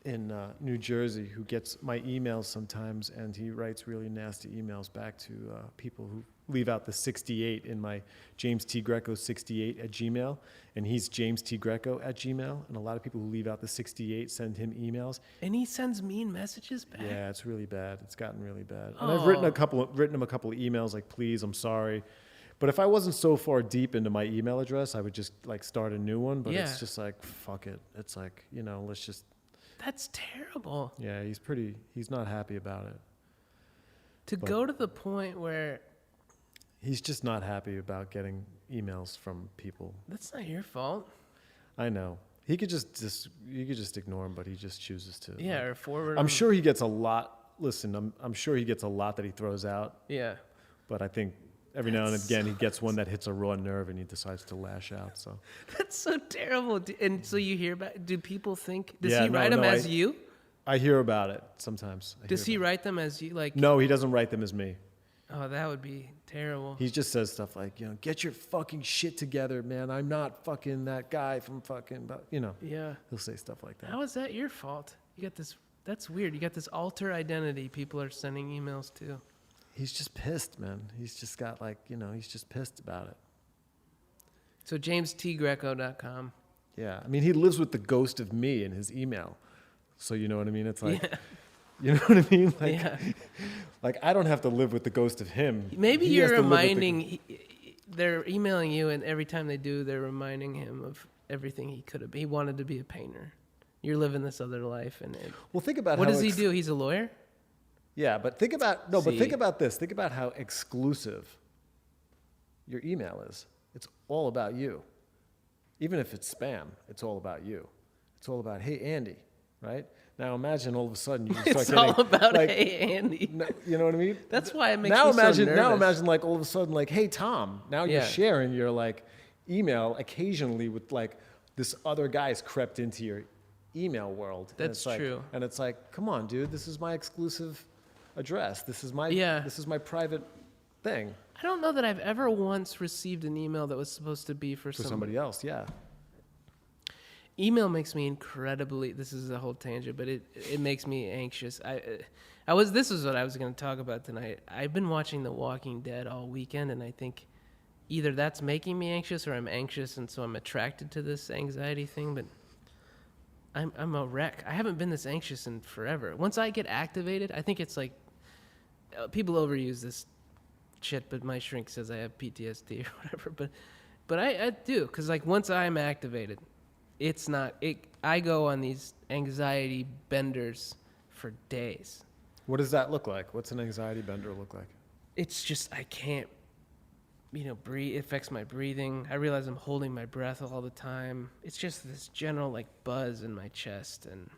in New Jersey who gets my emails sometimes, and he writes really nasty emails back to people who leave out the 68 in my James T. Greco 68 at Gmail, and he's James T. Greco at Gmail, and a lot of people who leave out the 68 send him emails. And he sends mean messages back. Yeah, it's really bad. It's gotten really bad. And I've written him a couple of emails like, please, I'm sorry. But if I wasn't so far deep into my email address, I would just like start a new one. But Yeah. it's just like, fuck it. It's like, let's just. That's terrible. Yeah, he's not happy about it. To go to the point where He's just not happy about getting emails from people. that's not your fault. I know. He could just ignore him, but he just chooses to. Yeah, like, or forward. I'm them. sure he gets a lot. Listen, I'm sure he gets a lot that he throws out, Yeah. but I think every now and again he gets one that hits a raw nerve and he decides to lash out. So That's so terrible. And so you hear about? Do people think? Does Yeah, he write them as you? I hear about it sometimes. Does he write them as you? Like, No, he doesn't write them as me. oh, that would be terrible. He just says stuff like, get your fucking shit together, man. I'm not fucking that guy from fucking, but Yeah. he'll say stuff like that. How is that your fault? You got this. That's weird. You got this alter identity people are sending emails to. He's just pissed, man. He's just got he's just pissed about it. So JamesTGreco.com. Yeah. I mean, he lives with the ghost of me in his email. So you know what I mean? It's like, you know what I mean? Like, Yeah. like I don't have to live with the ghost of him. Maybe He has you're to live with the- reminding. They're emailing you, and every time they do, they're reminding him of everything he could have. He wanted to be a painter. You're living this other life, and Well, think about what how does he do? He's a lawyer. Yeah, but think about but See. think about this. Think about how exclusive your email is. It's all about you. Even if it's spam, it's all about you. It's all about, hey, Andy, right? Now imagine all of a sudden you just start It's getting all about like, hey Andy. you know what I mean? That's why it makes now me imagine so now nervous. imagine like all of a sudden like, hey Tom, now you're Yeah. sharing your like email occasionally with like this other guy's crept into email world. That's true. And it's like, come on, dude, this is my exclusive address. This is my private thing. I don't know that I've ever once received an email that was supposed to be for somebody else. Yeah. Email makes me incredibly. This is a whole tangent, but it makes me anxious. This is what I was going to talk about tonight. I've been watching The Walking Dead all weekend, and I think either that's making me anxious or I'm anxious, and so I'm attracted to this anxiety thing. But I'm a wreck. I haven't been this anxious in forever. Once I get activated, I think it's like people overuse this shit, but my shrink says I have PTSD or whatever. But I do, because like once I'm activated, it's not. I go on these anxiety benders for days. What does that look like? What's an anxiety bender look like? It's just I can't. Breathe. It affects my breathing. I realize I'm holding my breath all the time. It's just this general like buzz in my chest, and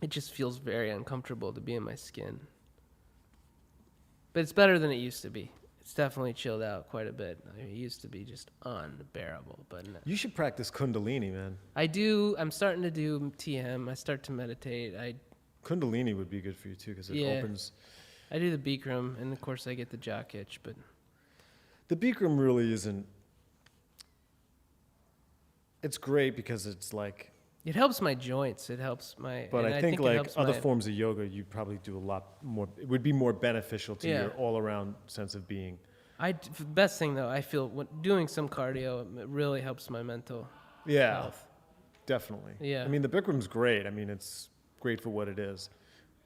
it just feels very uncomfortable to be in my skin. But it's better than it used to be. It's definitely chilled out quite a bit. It used to be just unbearable. But no. You should practice Kundalini, man. I do. I'm starting to do TM. I start to meditate. Kundalini would be good for you too, because it opens. I do the Bikram, and of course I get the jock itch, but. The Bikram really isn't. It's great because it's like. It helps my joints. It helps my. But I think like other forms of yoga, you probably do a lot more. It would be more beneficial to your all-around sense of being. The best thing though, I feel doing some cardio, it really helps my mental health. Definitely. Yeah. I mean, the Bikram's great. I mean, it's great for what it is,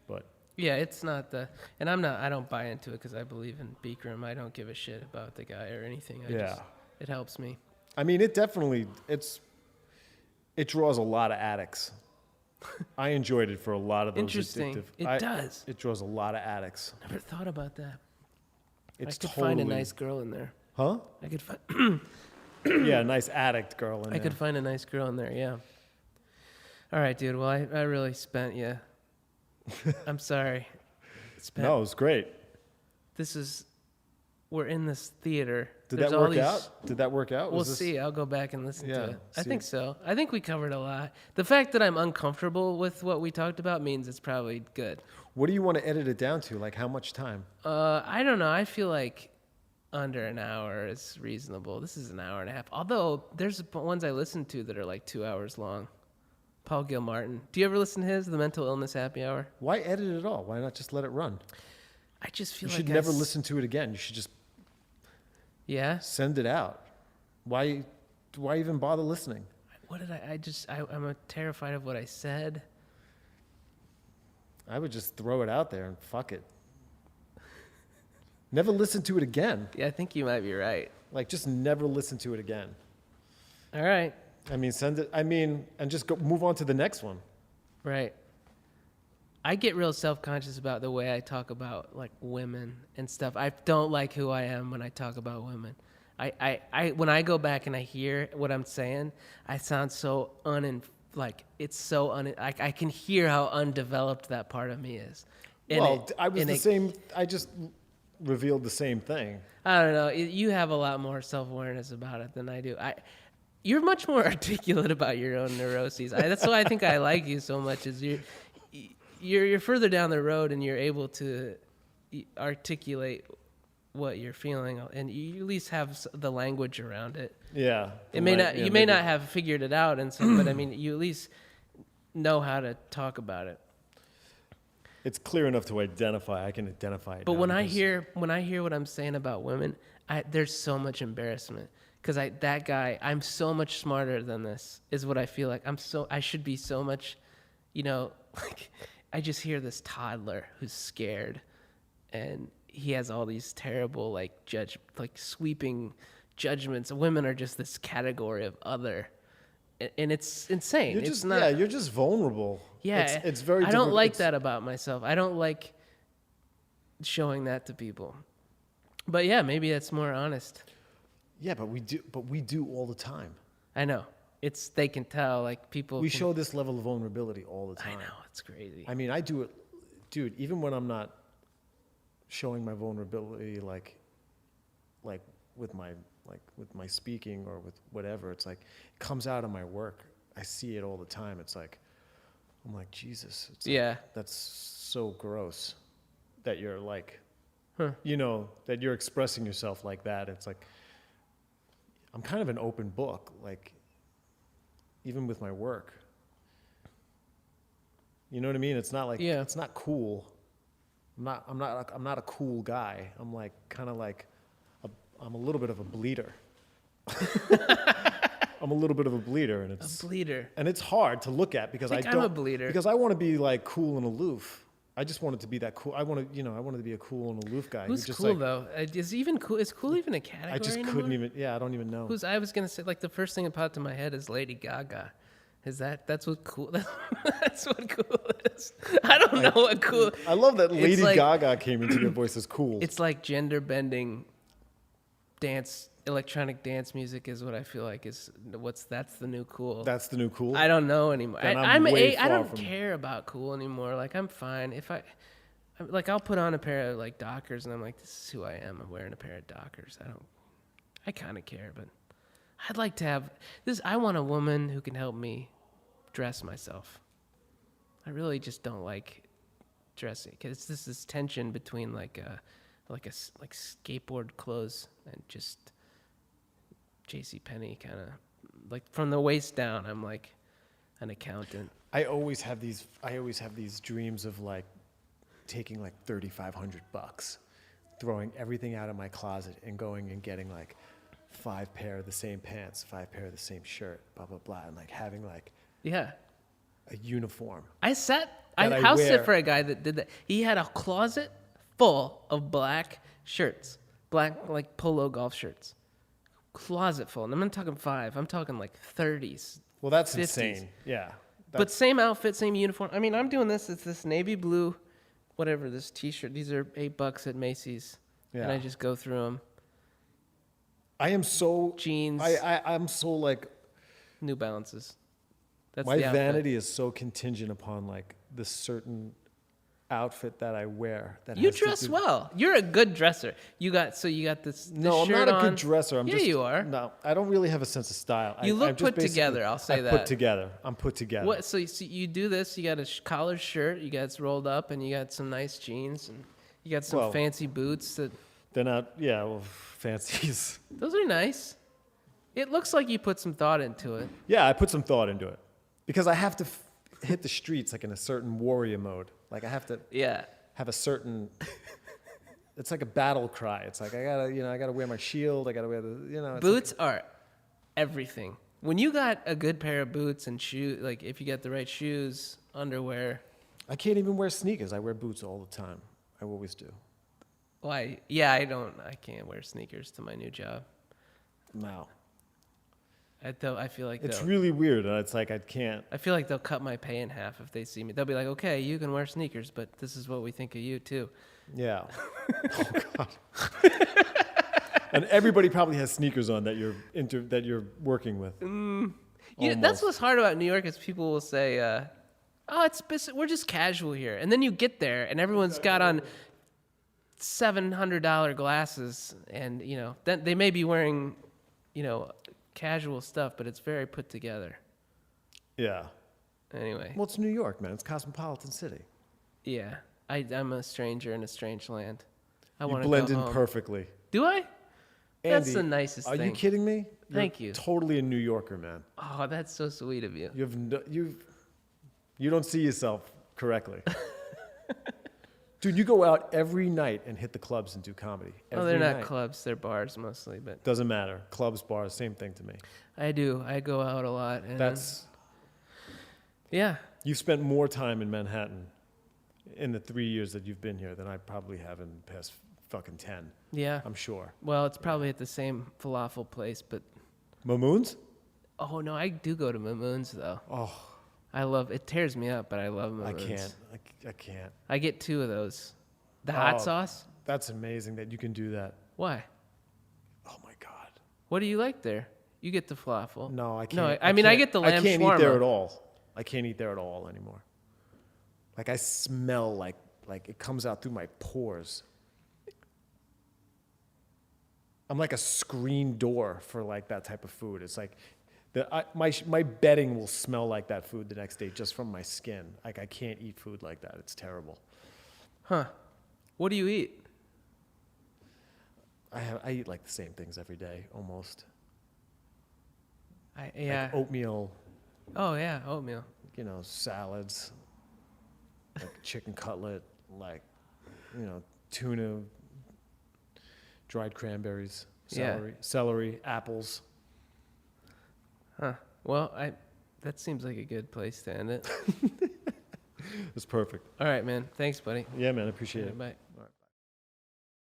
but. Yeah, it's not and I don't buy into it because I believe in Bikram. I don't give a shit about the guy or anything. It helps me. I mean, it definitely, it draws a lot of addicts. I enjoyed it for a lot of those Interesting. addictive. It does. It draws a lot of addicts. Never thought about that. I could totally, find a nice girl in there. Huh? I could find. Yeah, a nice addict girl in there. I could find a nice girl in there, yeah. All right, dude. Well, I really spent you. I'm sorry. No, it was great. We're in this theater. Did that work out? Did that work out? We'll see. I'll go back and listen to it. I see. think so. I think we covered a lot. The fact that I'm uncomfortable with what we talked about means it's probably good. What do you want to edit it down to? Like how much time? I don't know. I feel like under an hour is reasonable. This is an hour and a half. Although there's ones I listen to that are like 2 hours long. Paul Gilmartin. Do you ever listen to his, The Mental Illness Happy Hour? Why edit it all? Why not just let it run? I just feel you like should never listen to it again. You should just send it out. Why even bother listening? What did I'm terrified of what I said. I would just throw it out there and fuck it. Never listen to it again. Yeah, I think you might be right. Like, just never listen to it again. All right. I mean, and just move on to the next one. Right. I get real self-conscious about the way I talk about like women and stuff. I don't like who I am when I talk about women. When I go back and I hear what I'm saying, I sound so I can hear how undeveloped that part of me is. I just revealed the same thing. I don't know. You have a lot more self-awareness about it than I do. You're much more articulate about your own neuroses. That's why I think I like you so much. Is you're further down the road and you're able to articulate what you're feeling, and you at least have the language around it. Yeah. You may not have figured it out, but I mean, you at least know how to talk about it. It's clear enough to identify. I can identify it. But when I hear what I'm saying about women, there's so much embarrassment. Because that guy, I'm so much smarter than this, is what I feel like. I should be so much, like, I just hear this toddler who's scared, and he has all these terrible, sweeping judgments. Women are just this category of other, and it's insane. You're just vulnerable. Yeah, it's very. I don't like that about myself. I don't like showing that to people. But yeah, maybe that's more honest. Yeah, but we do all the time. I know. They can tell, like, people. We show this level of vulnerability all the time. I know, it's crazy. I mean, I do it, dude, even when I'm not showing my vulnerability, like with my speaking or with whatever, it's like, it comes out of my work. I see it all the time. It's like, I'm like, Jesus. It's Yeah. that's so gross that you're like, Huh. that you're expressing yourself like that. It's like, I'm kind of an open book, like, even with my work. You know what I mean? It's not like, it's not cool. I'm not a cool guy. I'm like, kind of like, I'm a little bit of a bleeder. I'm a little bit of a bleeder, and it's A bleeder. and it's hard to look at because I think I'm a bleeder. because I want to be like cool and aloof. I just want it to be that cool. I wanted to be a cool and aloof guy. Who's just cool like, though? Is even cool? Is cool even a category I just anymore? couldn't even. Yeah, I don't even know. I was gonna say, like, the first thing that popped in my head is Lady Gaga. That's what cool? That's what cool is. I don't know what cool. I love that Lady like, Gaga came into your voice as cool. It's like gender bending electronic dance music is what I feel like is that's the new cool. That's the new cool. I don't know anymore. Then I don't care about cool anymore. Like, I'm fine if I'll put on a pair of like Dockers and I'm like, this is who I am. I'm wearing a pair of Dockers. I kind of care, but I'd like to have this. I want a woman who can help me dress myself. I really just don't like dressing because it's this tension between like skateboard clothes and just JCPenney kind of like from the waist down. I'm like an accountant. I always have these dreams of like taking like $3,500, throwing everything out of my closet and going and getting like 5 pair of the same pants, 5 pair of the same shirt, blah blah blah, and like having like a uniform. I house sit for a guy that did that. He had a closet full of black shirts, black like polo golf shirts, closet full. And I'm not talking 5. I'm talking like 30s. Well, that's 50s. insane. Yeah. But same outfit, same uniform. I mean, I'm doing this. It's this navy blue, whatever, this T-shirt. These are $8 at Macy's. Yeah. And I just go through them. I am so... Jeans. I'm so like... New Balances. That's my vanity is so contingent upon like this certain outfit that I wear. You dress well. You're a good dresser. You got this No, I'm shirt not a on. good dresser. You are. No, I don't really have a sense of style. You look put together, I'll say that. I'm put together. What? So you do this, you got a collared shirt, you got it rolled up, and you got some nice jeans, and you got some fancy boots that... They're not, fancies. Those are nice. It looks like you put some thought into it. Yeah, I put some thought into it. Because I have to hit the streets like in a certain warrior mode. Like I have to have a certain... It's like a battle cry. It's like I gotta wear my shield. I gotta wear the Boots are everything. When you got a good pair of boots and shoes, like if you got the right shoes, underwear. I can't even wear sneakers. I wear boots all the time. I always do. Why? Yeah, I can't wear sneakers to my new job. No. I feel like it's really weird. It's like I can't. I feel like they'll cut my pay in half if they see me. They'll be like, "Okay, you can wear sneakers, but this is what we think of you too." Yeah. Oh God. And everybody probably has sneakers on that you're working with. That's what's hard about New York is people will say, we're just casual here," and then you get there and everyone's got on $700 glasses, and then they may be wearing, casual stuff, but it's very put together. Yeah. Anyway. Well, it's New York, man. It's a cosmopolitan city. Yeah. I'm a stranger in a strange land. I you want to blend go in home. Perfectly. Do I? Andy, that's the nicest thing. Are you kidding me? Thank you. Totally a New Yorker, man. Oh, that's so sweet of you. You don't see yourself correctly. Dude, you go out every night and hit the clubs and do comedy. They're not clubs. They're bars mostly, but... Doesn't matter. Clubs, bars, same thing to me. I do. I go out a lot. And yeah. You've spent more time in Manhattan in the 3 years that you've been here than I probably have in the past fucking 10. Yeah. I'm sure. Well, it's probably at the same falafel place, but... Mamoon's? Oh, no, I do go to Mamoon's, though. Oh. I love... It tears me up, but I love Mamoon's. I can't. I get 2 of those. The hot sauce? That's amazing that you can do that. Why? Oh, my God. What do you like there? You get the falafel. No, I can't. No, I get the lamb shawarma. I can't eat there at all. I can't eat there at all anymore. Like, I smell like it comes out through my pores. I'm like a screen door for like that type of food. It's like My bedding will smell like that food the next day just from my skin. Like I can't eat food like that. It's terrible. Huh. What do you eat? I eat like the same things every day almost. Yeah. Like oatmeal. Oh yeah, oatmeal. Salads. Like chicken cutlet. Like, tuna. Dried cranberries. Celery. Apples. Huh. Well, that seems like a good place to end it. It's perfect. All right, man. Thanks, buddy. Yeah, man. I appreciate it. Bye.